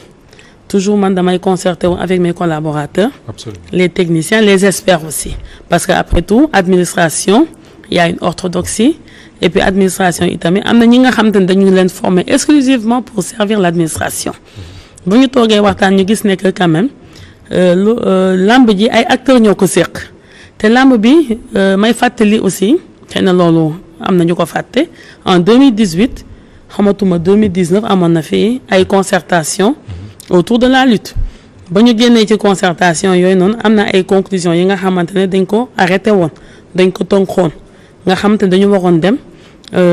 toujours man damay concerter wu avec mes collaborateurs. Absolument. Les techniciens les experts aussi parce que après tout administration il y a une orthodoxie et puis administration itamit am na ñi nga xam te ne dañu leen former exclusivement pour servir l'administration bu ñu toogee waxtaan ñu gis ne que quand même lamb ji ay acteurs ñoo ko séq te lamb bi may fàttali aussi xëy na loolu am na ñu ko fàtte en 2018 xamatuma 2019 amoon na fi ay concertation autour de la lutte ba ñu génnee ci concertation yooyu noonu am na ay conclusions yi nga xamante ne dañ ko arrêté woon dañ ko tënkoon nga xamante ne dañu waroon dem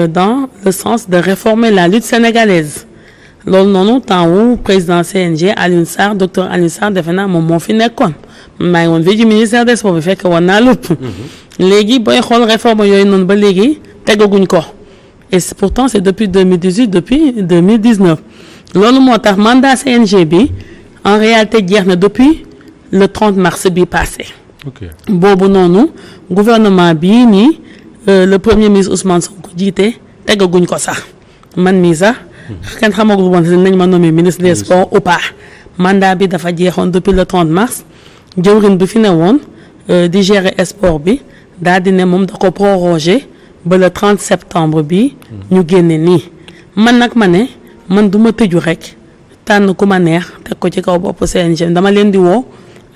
dans le sens de réformer la lutte sénégalaise loolu noonu temps wu président CNG Alioune Sarr docteur Alioune Sarr defe naa moom moo fi nekkoon maa ngi woon fii ci ministère des sports bi fekk woon naa lépp. léegi booy xool réforme yooyu noonu ba léegi tegaguñ ko et pourtant c'est depuis 2018 depuis 2019 loolu moo tax mandat CNG bi en réalité jeex na depuis le 30 mars bi passé. ok boobu noonu gouvernement bii nii le premier ministre Ousmane Sonko jiite tegaguñ ko sax man mii sax. kenn xamagul woon nañ ma nommé ministre des sports ou pas mandat bi dafa jeexoon depuis le 30 mars jëwrin bi fi ne woon di gérer sport bi daal di ne moom da ko proroger ba le 30 septembre bi ñu génne nii man nag ma ne man du ma tëju rek tànn ku ma neex teg ko ci kaw bopp CNG dama leen di woo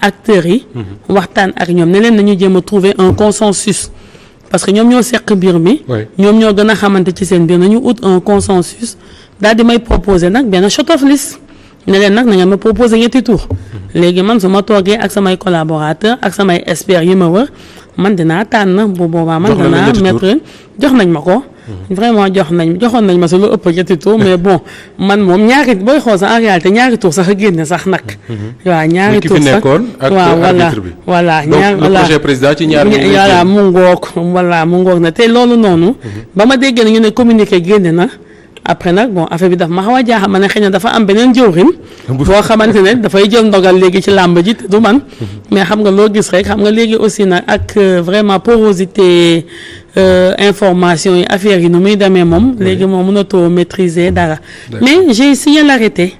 acteurs yi waxtaan ak ñoom ne leen nañu jéem a trouver un consensus parce que ñoom ñoo seq mbir mi ñoom ñoo gën a xamante ci seen biir nañu ut un consensus daal di may proposer nag benn short of list ne leen nag na ngeen ma proposer ñetti tour léegi man su ma toogee ak samay collaborateurs ak samay experts yi ma wër man dinaa tànn bu boobaa man dinaa mettre jox nañ ma ko vraiment joxoon nañ ma si lu ëpp ñetti tour mais bon man moom ñaari booy xool sax en réalité ñaari tour sax a génne sax nag waaw ñaari tour sax waaw voilà projet président ci ñaari voilà mu ngoog na te loolu noonu ba ma déggee na ñu ne communiqué génne na après nag bon affaire bi daf ma xaw a jaaxal ma ne xëy na dafa am beneen jëwrin boo xamante ne dafay jël ndogal léegi ci làmb ji te du man mais xam nga loo gis rek xam nga léegi aussi nag ak vraiment porosité information yi affaire yi nu muy demee moom léegi moom mënatoo maîtriser dara mais j'ai signé l'arrêté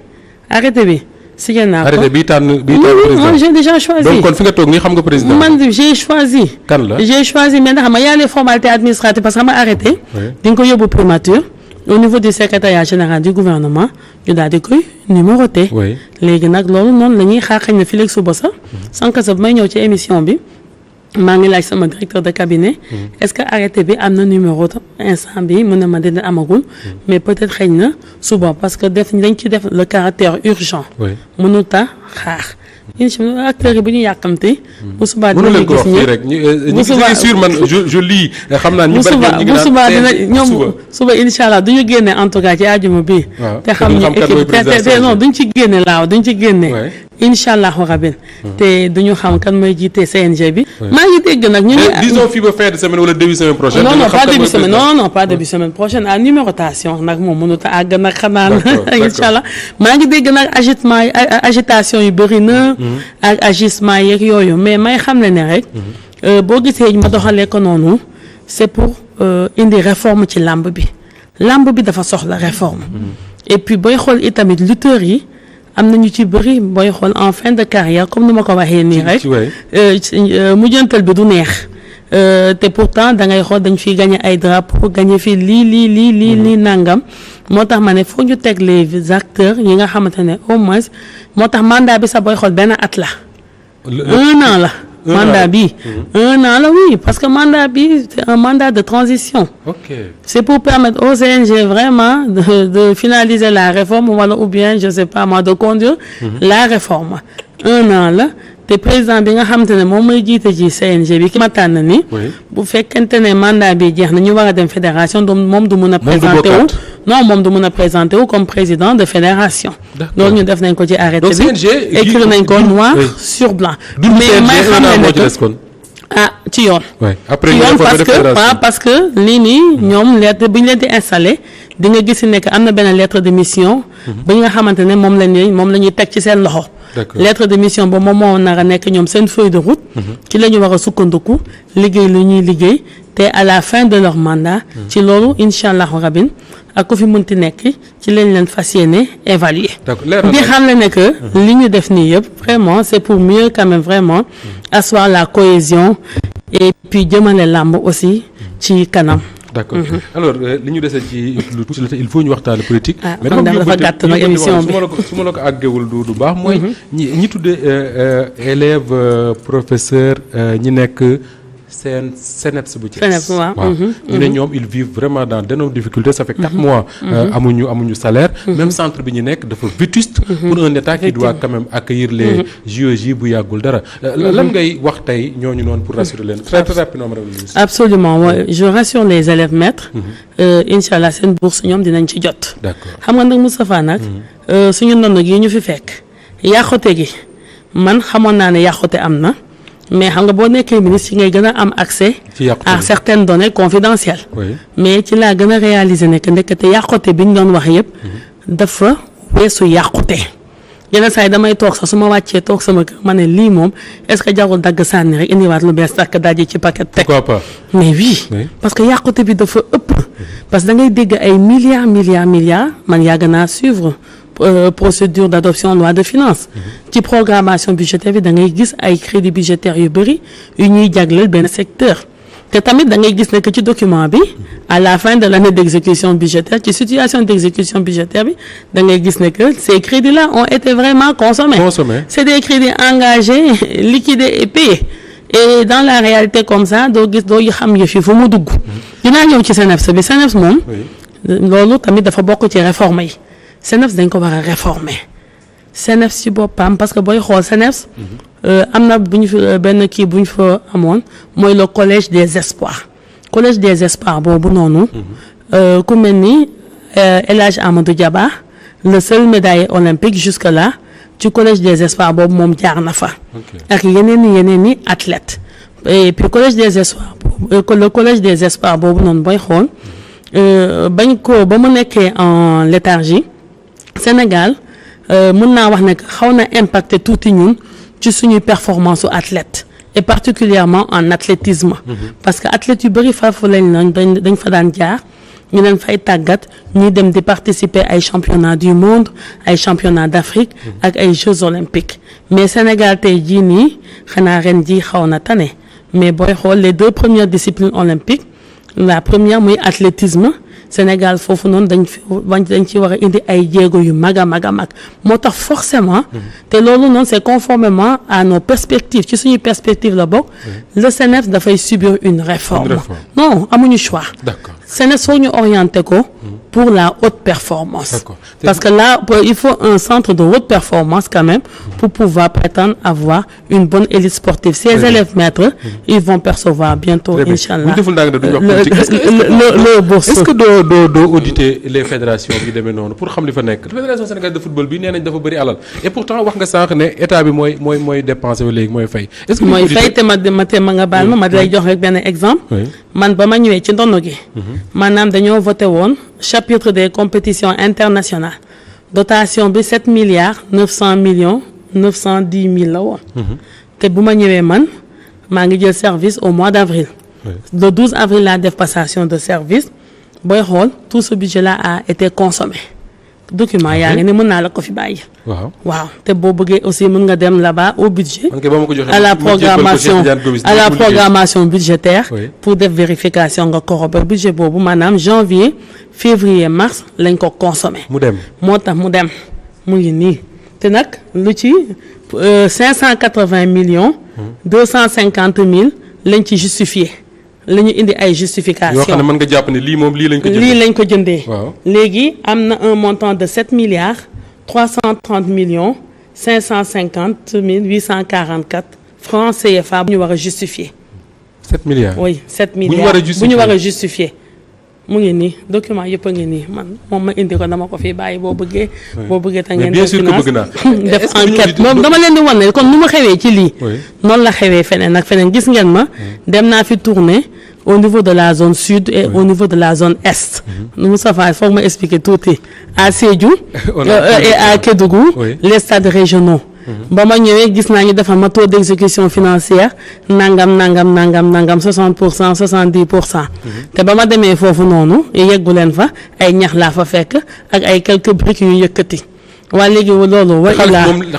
bi signé naa ko arrêté bi tànn président j'ai déjà choisi donc kon fi nga toog nii xam nga président man j'ai choisi kan la j'ai choisi mais ndax xam nga y a les formalités administratives parce que xam nga arrêté di nga ko yóbbu primature au niveau du secrétariat général du gouvernement ñu daal di koy numéroté. léegi nag loolu noonu la ñuy xaar xëy na fii léegi suba sax sànq sa may ñëw ci émission bi maa ngi laaj sama directeur de cabinet. est-ce que arrêté bi am na numéro instant bi mu ne ma dina amagul. mais peut-être xëy na suba parce que dañ ci def le caractère urgent. mënut a xaar. incha allah acteurs yi bu ñu yàkkamte. bu subaa dinañu gis bu subaa sûr man je lis xam naa ñu bari bu subaa dina ñoom suba incha allah du ñu génne en tout cas ci àjjuma bi. te xam ñu équipe te non duñ ci génne duñ ci génne. incha allahu rabin te duñu xam kan mooy jiite CNG bi. maa ngi dégg nag ñu ngi. disons fii ba fin de semaine wala début semaine prochaine. non pas début semaine prochaine à numérotation nag moom mënut a àgg nag xanaa. incha allah maa ngi dégg nag agitation yi bëri na. ak agissement yeeg yooyu mais may xam ne rek. boo gisee ma doxalee ko noonu c'est pour indi réforme ci làmb bi dafa soxla réforme et puis booy xool itamit lutteurs yi am na ñu ci bëri booy xool en fin de carrière comme ni ma ko waxee nii rek mujjantal bi du neex te pourtant da ngay xool dañ fiy gagné ay drapeaux gagné fi lii nangam moo tax ma ne foog ñu teg les acteurs yi nga xamante ne au moins moo tax mandat bi sax booy xool benn at la 1 an la mandat bi 1 an la oui parce que mandat bi c'est un mandat de transition. C'est pour permettre au CNG vraiment de finaliser la réforme wala ou bien je sais pas moi de conduire la réforme 1 an la te président bi nga xamante ne moom mooy jiite ci CNG bi ki ma tànn ni bu fekkente ne mandat bi jeex na ñu war a dem fédération moom du mun a présenté wu moom du mun a présenté wu comme président de fédération loolu ñu def nañ ko ci arrêté bi écrit nañ ko noir sur blanc mais may xam ne ci yoon parce que lii nii ñoom lettre bi ñu leen di installé di nga gis ne que am na benn lettre de mission bi nga xamante ne moom la ñuy teg ci seen loxo lettre de mission ba moom moo nar a nekk ñoom seen feuille de route ci la ñu war a sukkandiku liggéey lu ñuy liggéey te à la fin de leur mandat ci loolu incha allahu rabin ak ku fi mënti nekk ci lañ leen fas yéene évaluer di xam ne que li ñu def nii yëpp vraiment c'est pour mieux quand même vraiment asseoir la cohésion et puis jëmale làmb aussi ci kanam. D'accord alors li ñu dese ci lu tuuti la il faut ñu waxtaane politique. mais dafa gàtt nag émission bi su ma la ko àggewul du baax. mooy ñi tuddee élèves professeurs ñi nekk seen CNEPS bu Thiès. waaw ñu ne ñoom ils vivent vraiment dans d'énormes difficultés ça fait 4 mois. amuñu salaire. même centre bi ñu nekk dafa vétuste. pour un état qui doit quand même accueillir les JOJ bu yàggul dara. lan ngay wax tey ñooñu noonu pour rassurer leen très rapidement madame la ministre. absolument ouais. Je rassure les élèves maîtres. incha allah seen bourse ñoom dinañ ci jot. d'accord xam nga nag Moustapha nag. suñu ndono gi ñu fi fekk. yàqute gi man xamoon naa ne yàqute am na. mais xam nga boo nekkee ministre ci ngay gën a am accès à certaines données confidentielles mais ci laa gën a réaliser ne que ndekete yàqute bi ñu doon wax yëpp dafa weesu yàqute yeneen saa yi damay toog sax su ma wàccee toog sama kër ma ne lii moom est-ce que jarul dagg sànni rek indiwaat lu bees takk daje ci paquet teg pourquoi pas mais oui parce que yàqute bi dafa ëpp parce que da ngay dégg ay milliards man yàgg naa suivre procédure d'adoption loi de finances ci programmation budgétaire bi da ngay gis ay crédits budgétaires yu bëri yu ñuy jagleel benn secteur te tamit da ngay gis ne que ci document bi à la fin de l'année d'exécution budgétaire ci situation d'exécution budgétaire bi da ngay gis ne que ces crédits-là ont été vraiment consommés. C'est des crédits engagés liquidés et payés et dans la réalité comme ça doo xam yëf yi fu mu dugg dinaa ñëw ci CNEPS moom loolu tamit dafa bokk ci réforme yi CNEPS dañ ko war a réformer CNEPS ci boppam parce que booy xool CNEPS am na bu ñu fi benn kii bu ñu fa amoon mooy le collège des espoirs boobu noonu ku mel ni El Hadj Amadou Diaba le seul médaillé olympique jusque là ci collège des espoirs boobu moom jaar na fa ak yeneen ni athlètes et puis collège des espoirs boobu noonu booy xool bañ ko ba mu nekkee en léthargie Sénégal mën naa wax ne xaw na impacté tuuti ñun ci suñuy performance su athlète et particulièrement en athlétisme parce que athlètes yu bëri faafu lañ dañ fa daan jaar ñu leen fay tàggat ñuy dem di participer ay championnats du monde ay championnats d'Afrique ak ay Jeux olympiques mais Sénégal tey jii nii xanaa ren jii xaw na tane mais booy xool les 2 premières disciplines olympiques la première muy athlétisme Sénégal foofu noonu dañ ci war a indi ay jéego yu mag a mag moo tax forcément te loolu noonu c'est conformément à nos perspectives ci suñuy perspective la bokk le CNEPS dafay subir une réforme non amuñu choix CNEPS foog ñu orienter ko pour la haute performance parce que là il faut un centre de haute performance quand même pour pouvoir prétendre avoir une bonne élite sportive ces élèves maîtres ils vont percevoir bientôt inchallah le bourse. Est-ce que doo auditer les fédérations bi demee noonu pour xam li fa nekk fédération sénégalaise de football bi nee nañ dafa bëri alal et pourtant wax nga sànq ne état bi mooy dépenser ba léegi mooy fay. est-ce que mooy fay te ma nga baal ma lay jox rek benn exemple. man ba ma ñëwee ci ndono gi. maanaam dañoo voté woon chapitre des compétitions internationales dotation bi 7 milliards 900 millions 910 mille la woon. te bu ma ñëwee man maa ngi jël service au mois d'avril. Le 12 avril laa def passation de service booy xool tout ce budget là a été consommé. document yaa ngi ne mën naa la ko fi bàyyi. waaw te boo bëggee aussi mën nga dem là-bas au budget. à la programmation budgétaire. pour def vérification nga corroborer budget boobu maanaam janvier février mars lañ ko consommé. mu dem moo tax mu dem mu ngi nii te nag lu ci 580 millions. 250 000 lañ ci justifié. la ñu indi ay justification yoo xam ne mën nga jàpp ne lii moom lii lañ ko jëndee. waaw léegi am na un montant de 7 milliards 330 millions 550 844 francs CFA bu ñu war a justifier. 7 milliards oui 7 milliards bu ñu war a justifier. mu ngi nii document yëpp a ngi nii man moom ma indi ko dama ko fi bàyyi boo bëggee. boo bëggee ta ngeen def finance def enquête moom dama leen di wan ne kon nu ma xewee ci lii. noonu la xewee feneen ak feneen gis ngeen ma. dem naa fi tourner au niveau de la zone sud et au niveau de la zone est. Moustapha foog ma expliquer tuuti à Sédhiou. et à Kédougou. les stades régionaux. ba ma ñëwee gis naa ñu defal ma taux d'exécution financière nangam 60% 70%. te ba ma demee foofu noonu yeggu leen fa ay ñax laa fa fekk ak ay quelques briques yu yëkkati. waa léegi loolu.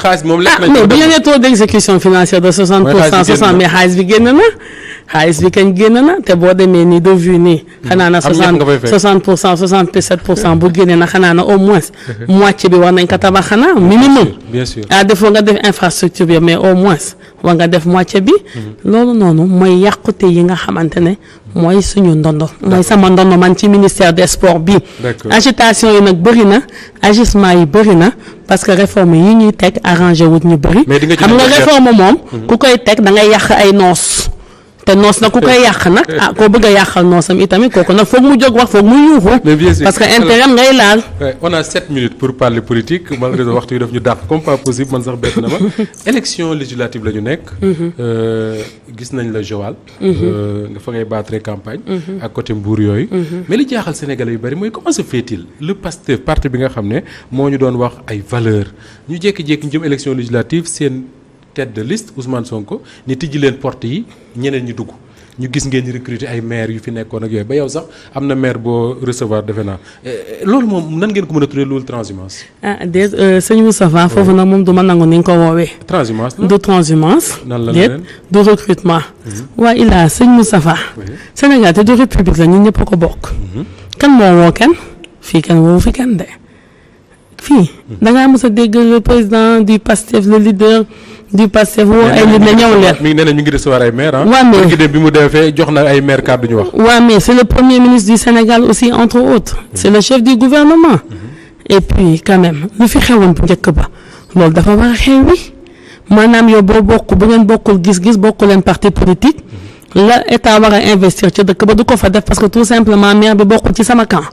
xaalis moom lekk nañ mais bu ñu nee taux d'exécution financière de 60% 60 mais xaalis bi génn na. xaalis bi kañ génn na te boo demee nii de vue nii. xanaa na 60% 67% bu génnee na xanaa na au moins. moitié bi war nañ ko tabax xanaa minimum. bien sûr à défaut nga def infrastructure bi mais au moins war nga def moitié bi. loolu noonu mooy yàqute yi nga xamante ne mooy suñu ndondo. mooy sama ndondo man ci ministère des sports bi. agitation yi nag bëri na agissement yi bëri na parce que réforme yi ñuy teg arrangé wut ñu bëri. xam nga réforme moom. ku koy teg da ngay yàq ay noos. te noos nag ku koy yàq nag koo bëgg a yàqal noosam itamit kooku nag foog mu jóg wax foog mu yuuxu. parce que intérêt ngay laal. on a 7 minutes pour parler politique malgré waxtu yi daf ñu dàq comme pas possible man sax bett na ma. élection législative la ñu nekk. gis nañ la Joal. nga fa ngay battre campagne. ak côté Mbour yooyu. mais li jaaxal Sénégalais yu bari mooy comment se fait-il le Pastef parti bi nga xam ne moo ñu doon wax ay valeurs ñu jékki-jékki ñu jëm élection législative seen. tête de liste Ousmane Sonko ni tijji leen porte yi ñeneen ñi dugg ñu gis ngeen ñu recruter ay maire yu fi nekkoon ak yooyu ba yow sax am na maire boo recevoir defe naa loolu moom nan ngeen ko mën a tuddee loolu transhumance. déet sëñ Moustapha foofu nag moom du ma nangu ni nga ko woowee. transhumance la du transhumance. nan la déet du recrutement. waa Ila sëñ Moustapha. Sénégal te du république la ñun ñëpp a ko bokk. kan moo woo kenn fii kenn woowu fi kenn de fii. da ngaa mës a dégg le président du PASTEF le leader. du Pastef woo ay nit ne ñëw leen. mi ngi ne ñu ngi recevoir ay maire waaw mais bi mu defee jox na ay maire kàddu ñu wax. waaw mais c'est le premier ministre du Sénégal aussi entre autres. c'est le chef du gouvernement. et puis quand même lu fi xewoon bu njëkk ba loolu dafa war a xewi maanaam yow boo bokk bu ngeen bokkul gis-gis bokku leen parti politique. la état war a investir ci dëkk ba du ko fa def parce que tout simplement maire bi bokkul ci sama camp.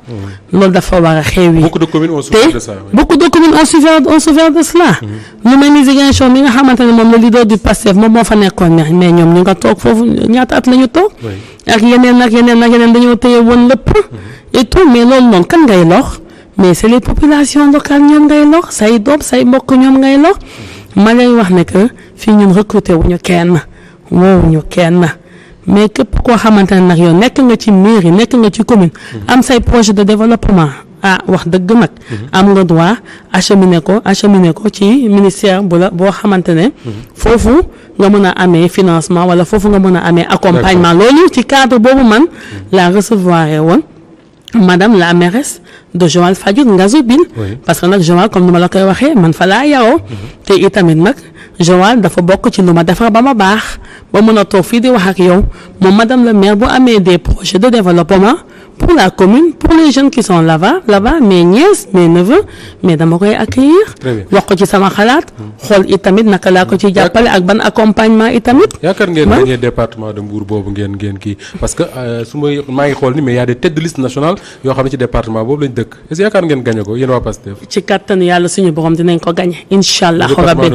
loolu dafa war a xewi. beaucoup de communes ont souffert de ça. beaucoup de communes ont souffert de cela. lu mel ni Ziguinchor mi nga xamante ne moom le leader du Pastef moom moo fa nekkoon mais ñoom ñu nga toog foofu ñaata at la ñu toog. ak yeneen dañoo téye woon lépp. et tout mais loolu noonu kan ngay lor mais c'est les populations locales ñoom ngay lor say doom say mbokk ñoom ngay lor. ma lay wax ne que fii ñun recruter wuñu kenn woowuñu kenn. mais képp koo xamante ne nag yow nekk nga ci mairie nekk nga ci commune. am say projet de développement wax dëgg nag. am nga droit acheminer ko ci ministère boo xamante ne. foofu nga mën a amee financement wala foofu nga mën a amee accompagnement. loolu ci cadre boobu man la recevoir woon madame la mairesse de Joal Fadiouth Ngazobil. parce que nag Joal comme ni ma la koy waxee man fa laa yaroo. te itamit nag Joal dafa bokk ci lu ma defar ba ma baax ba mën a toog fii di wax ak yow moom madame la maire bu amee des projets de développement pour la commune pour les jeunes qui sont là-bas mes nièces mes neveux mais dama koy accueillir. wax ko ci sama xalaat. xool itamit naka laa ko ci jàppale ak ban accompagnement itamit. yaakaar ngeen gagné département de Mbour boobu ngeen kii parce que su maa ngi xool ni mais y a des têtes de liste nationale yoo xam ne ci département boobu lañ dëkk est-ce que yaakaar ngeen gagné ko yéen waa Pastef. ci kattanu yàlla suñu borom dinañ ko gagné incha allah. rabbi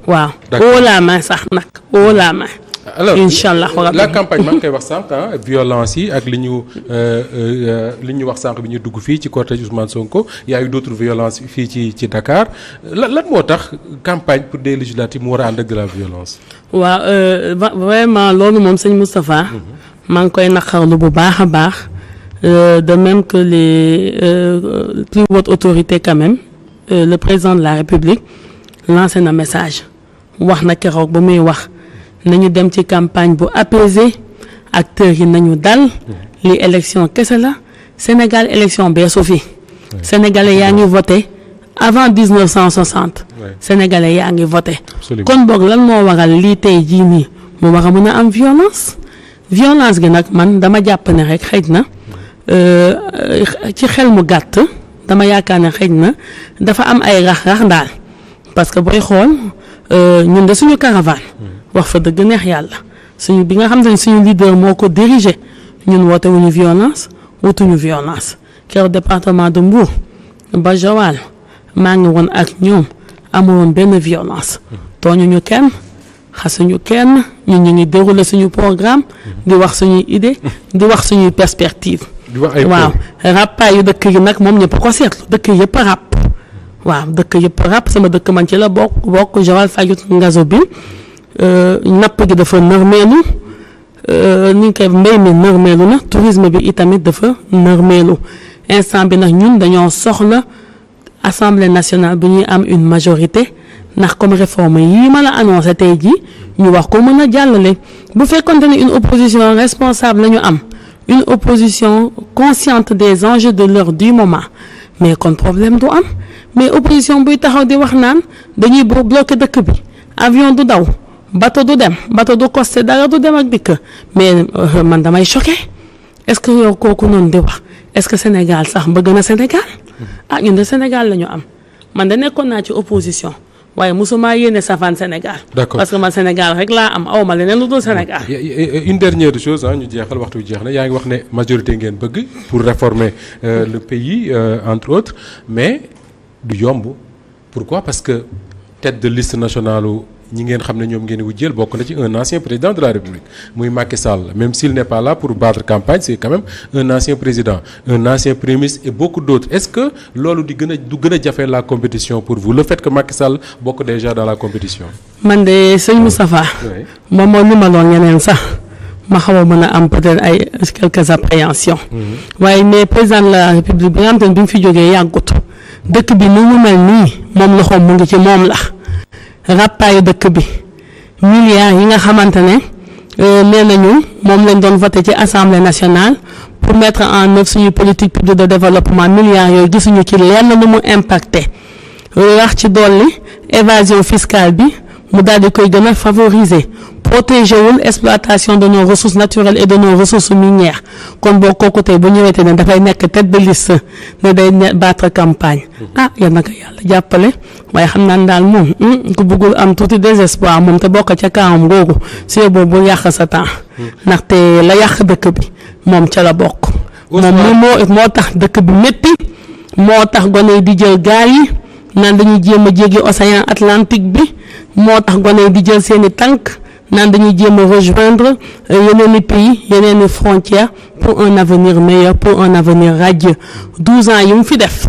waaw. haut la main sax nag haut la main. alors incha allah la campagne maa ngi koy wax sànq violence yi ak li ñu wax sànq bi ñu dugg fii ci cortège Ousmane Sonko y a eu d'autres violences fii ci Dakar lan moo tax campagne pour des législatives mu war a ànd ak de la violence. waaw vraiment loolu moom sëñ Moustapha. maa ngi koy naqarlu bu baax a baax de même que les plus hautes autorités quand même le président de la République lancé na message wax na keroog ba muy wax. nañu dem ci campagne bu apaisée acteurs yi nañu dal li élection kese la Sénégal élection beesu fi sénégalais yaa ngi voté avant 1960 sénégalais yaa ngi voté kon boog lan moo waral lii tey jii nii mu war a mën a am violence gi nag man dama jàpp ne rek xëj na ci xel mu gàtt dama yaakaar ne xëj na dafa am ay rax-rax daal parce que booy xool ñun de suñu caravane wax fa dëgg neex yàlla suñu bi nga xam ne suñu leader moo ko dirigé ñun woote wuñu violence wutuñu violence keroog département de Mbour ba Joal maa ngi woon ak ñoom amuloon benn violence tooñuñu kenn xasuñu kenn ñun ñu ngi déroulé suñu programme di wax suñuy idée di wax suñuy perspective waaw rappaayu dëkk yi nag moom ñëpp ko seetlu dëkk yëpp a ràpp waaw dëkk yëpp a ràpp sama dëkk man ci la bokk Joal Fadiouth Ngazo bi napp gi dafa nërmeelu ni ñu koy mbéy mi nërmeelu na tourisme bi itamit dafa nërmeelu instant bi nag ñun dañoo soxla assemblée nationale bu ñuy am une majorité ndax comme réforme yii ma la annoncé tey jii ñu wax ko mën a jàllale bu fekkonte ne une opposition responsable la ñu am une opposition consciente des enjeux de l'heure du moment mais kon problème du am mais opposition buy taxaw di wax naan dañuy bloqué dëkk bi avion du daw bateau du dem bateau du costé dara du dem ak dikk mais man damay choqué est-ce que yow kooku noonu di wax est-ce que Sénégal sax bëgg na Sénégal ñun de Sénégal la ñu am man de nekkoon naa ci opposition waaye mosuma yéene safaan Sénégal. D'accord. parce que man Sénégal rek laa am aw ma leneen lu dul Sénégal. une dernière chose ñu jeexal waxtu bi jeex na yaa ngi wax ne majorité ngeen bëgg pour réformer le pays entre autres mais du yomb pourquoi parce que tête de liste nationale ñi ngeen xam ne ñoom ngeen wujjeel bokk na ci un ancien président de la République muy Macky Sall même s'il n'est pas là pour battre campagne c'est quand même un ancien président un ancien premier ministre et beaucoup d'autres est-ce que loolu du gën a jafe la compétition pour vous le fait que Macky Sall bokk déjà dans la compétition. man de sëñ Moustapha moom moo li ma loon ñeneen sax ma xaw a mën a am peut-être ay quelques appréhensions waaye mais président de la République bi nga xam te ne bi mu fi jógee yàggut dëkk bi nu mu mel nii moom loxoom mu ngi ci moom la rappaayu dëkk bi milliards yi nga xamante ne nee nañu moom lañ doon voté ci assemblée nationale pour mettre en œuvre suñu politique publique de développement milliards yooyu gisuñu ci lenn lu mu impacté wax ci dolli évasion fiscale bi mu daal di koy gën a favoriser protéger wul exploitation de nos ressources naturelles et de nos ressources minières kon boo kooku tey bu ñëwee te ne dafay nekk tête de liste ne day battre campagne yal na ko yàlla jàppale waaye xam naa daal moom ku bëggul am tuuti désespoir moom te bokk ca kaawam googu si boobu bu yàq sa temps ndaxte la yàq dëkk bi moom ca la bokk moom moo tax dëkk bi métti moo tax gone yi di jël gaal yi naan dañuy jéem a jéggi océan Atlantique bi moo tax gone yi di jël seeni tànk naan dañuy jéem a rejoindre yeneen i pays yeneen i frontières pour un avenir meilleur pour un avenir radieux 12 ans yi mu fi def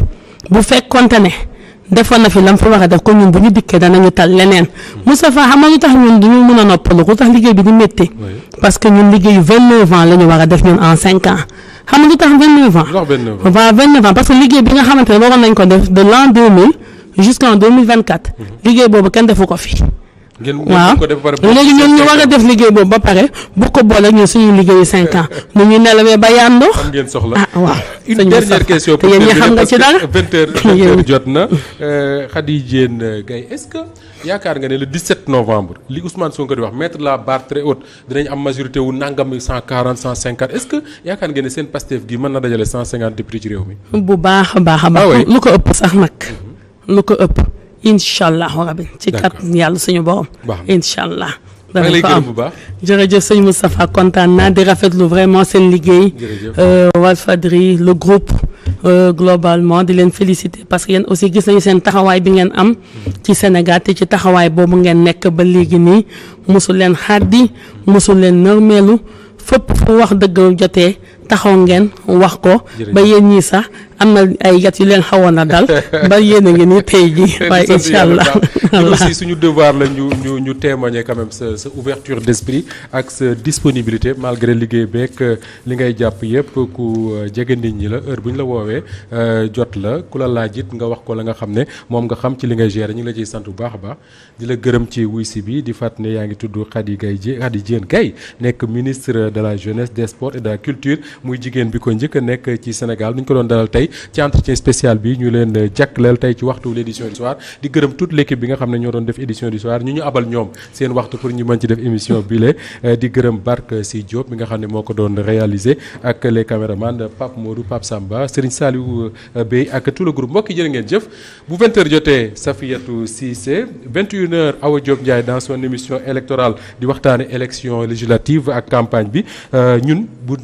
bu fekkonte ne defoon na fi lam fi war a def ko ñun bu ñu dikkee danañu tal leneen Moustapha xam nga lu tax ñun duñu mën a noppalu lu tax liggéey bi di métti parce que ñun liggéeyu 29 ans la ñu war a def ñun en 5 ans xam nga lu tax 29 ans waaw 29 ans parce que liggéey bi nga xamante ne waroon nañ ko def de l'an 2000 jusqu'en 2024 liggéey boobu kenn defu ko fi waaw léegi ñun ñu war a def liggéey boobu ba pare bu ko boole ñun suñu liggéeyu 5 ans nu ñu nelawee ba yàndoo am ngeen soxla waaw une dernière question pour yéen ñi xam nga ci dara 20h jot na Khady Diène Gaye est-ce que yaakaar nga ne le 17 novembre li Ousmane Sonko di wax mettre la barre très haute dinañ am majorité wu nangam 140 150 est-ce que yaakaar nga ne seen Pastef gi mën na dajale 150 députés ci réew mi bu baax a baax a baax lu ko ëpp sax nag lu ko ëpp incha allah rabbi ci kat yàlla suñu borom incha allah dana lay ko gërëm am bu baax. jërëjëf sëñ Moustapha kontaan naa di rafetlu vraiment seen liggéey. Walfadjri le groupe globalement di leen féliciter parce que yéen aussi gis nañu seen taxawaay bi ngeen am ci Sénégal te ci taxawaay boobu ngeen nekk ba léegi nii mosul leen xaddi mosul leen nërmeelu fépp fu wax dëgg jotee taxaw ngeen wax ko. ba yéen ñii sax am na ay yat yu leen xawoon a dal ba yéen a ngi nii tey jii waaye incha allah aussi suñu devoir la ñu témoigner quand même sa ouverture d'esprit ak sa disponibilité malgré liggéey beeg li ngay jàpp yëpp ku jege nit ñi la heure bu ñu la woowee jot la ku la laaj it nga wax ko la nga xam ne moom nga xam ci li ngay gérer ñu ngi la ciy sant bu baax a baax di la gërëm ci wuy si bi di fàtt ne yaa ngi tudd Khady Diène Gaye nekk ministre de la jeunesse des sports et de la culture muy jigéen bi ko njëkk a nekk ci Sénégal nu ñu ko doon dalal tey ci entretien spécial bi ñu leen jàkkleel tey ci waxtu l'édition du soir di gërëm toute l'équipe bi nga xam ne ñoo doon def édition du soir ñu abal ñoom seen waxtu pour ñu mën ci def émission bi la di gërëm Barke Si Diop bi nga xam ne moo ko doon réaliser ak les caméramans Pape Modou Pape Samba Serigne Saliou Bey ak tout le groupe mbokk yi jërë ngeen jëf bu 20h jotee Safiatou Cissé 21h Awa Diop Ndiaye dans son émission électorale di waxtaane élection législative ak campagne bi ñun bu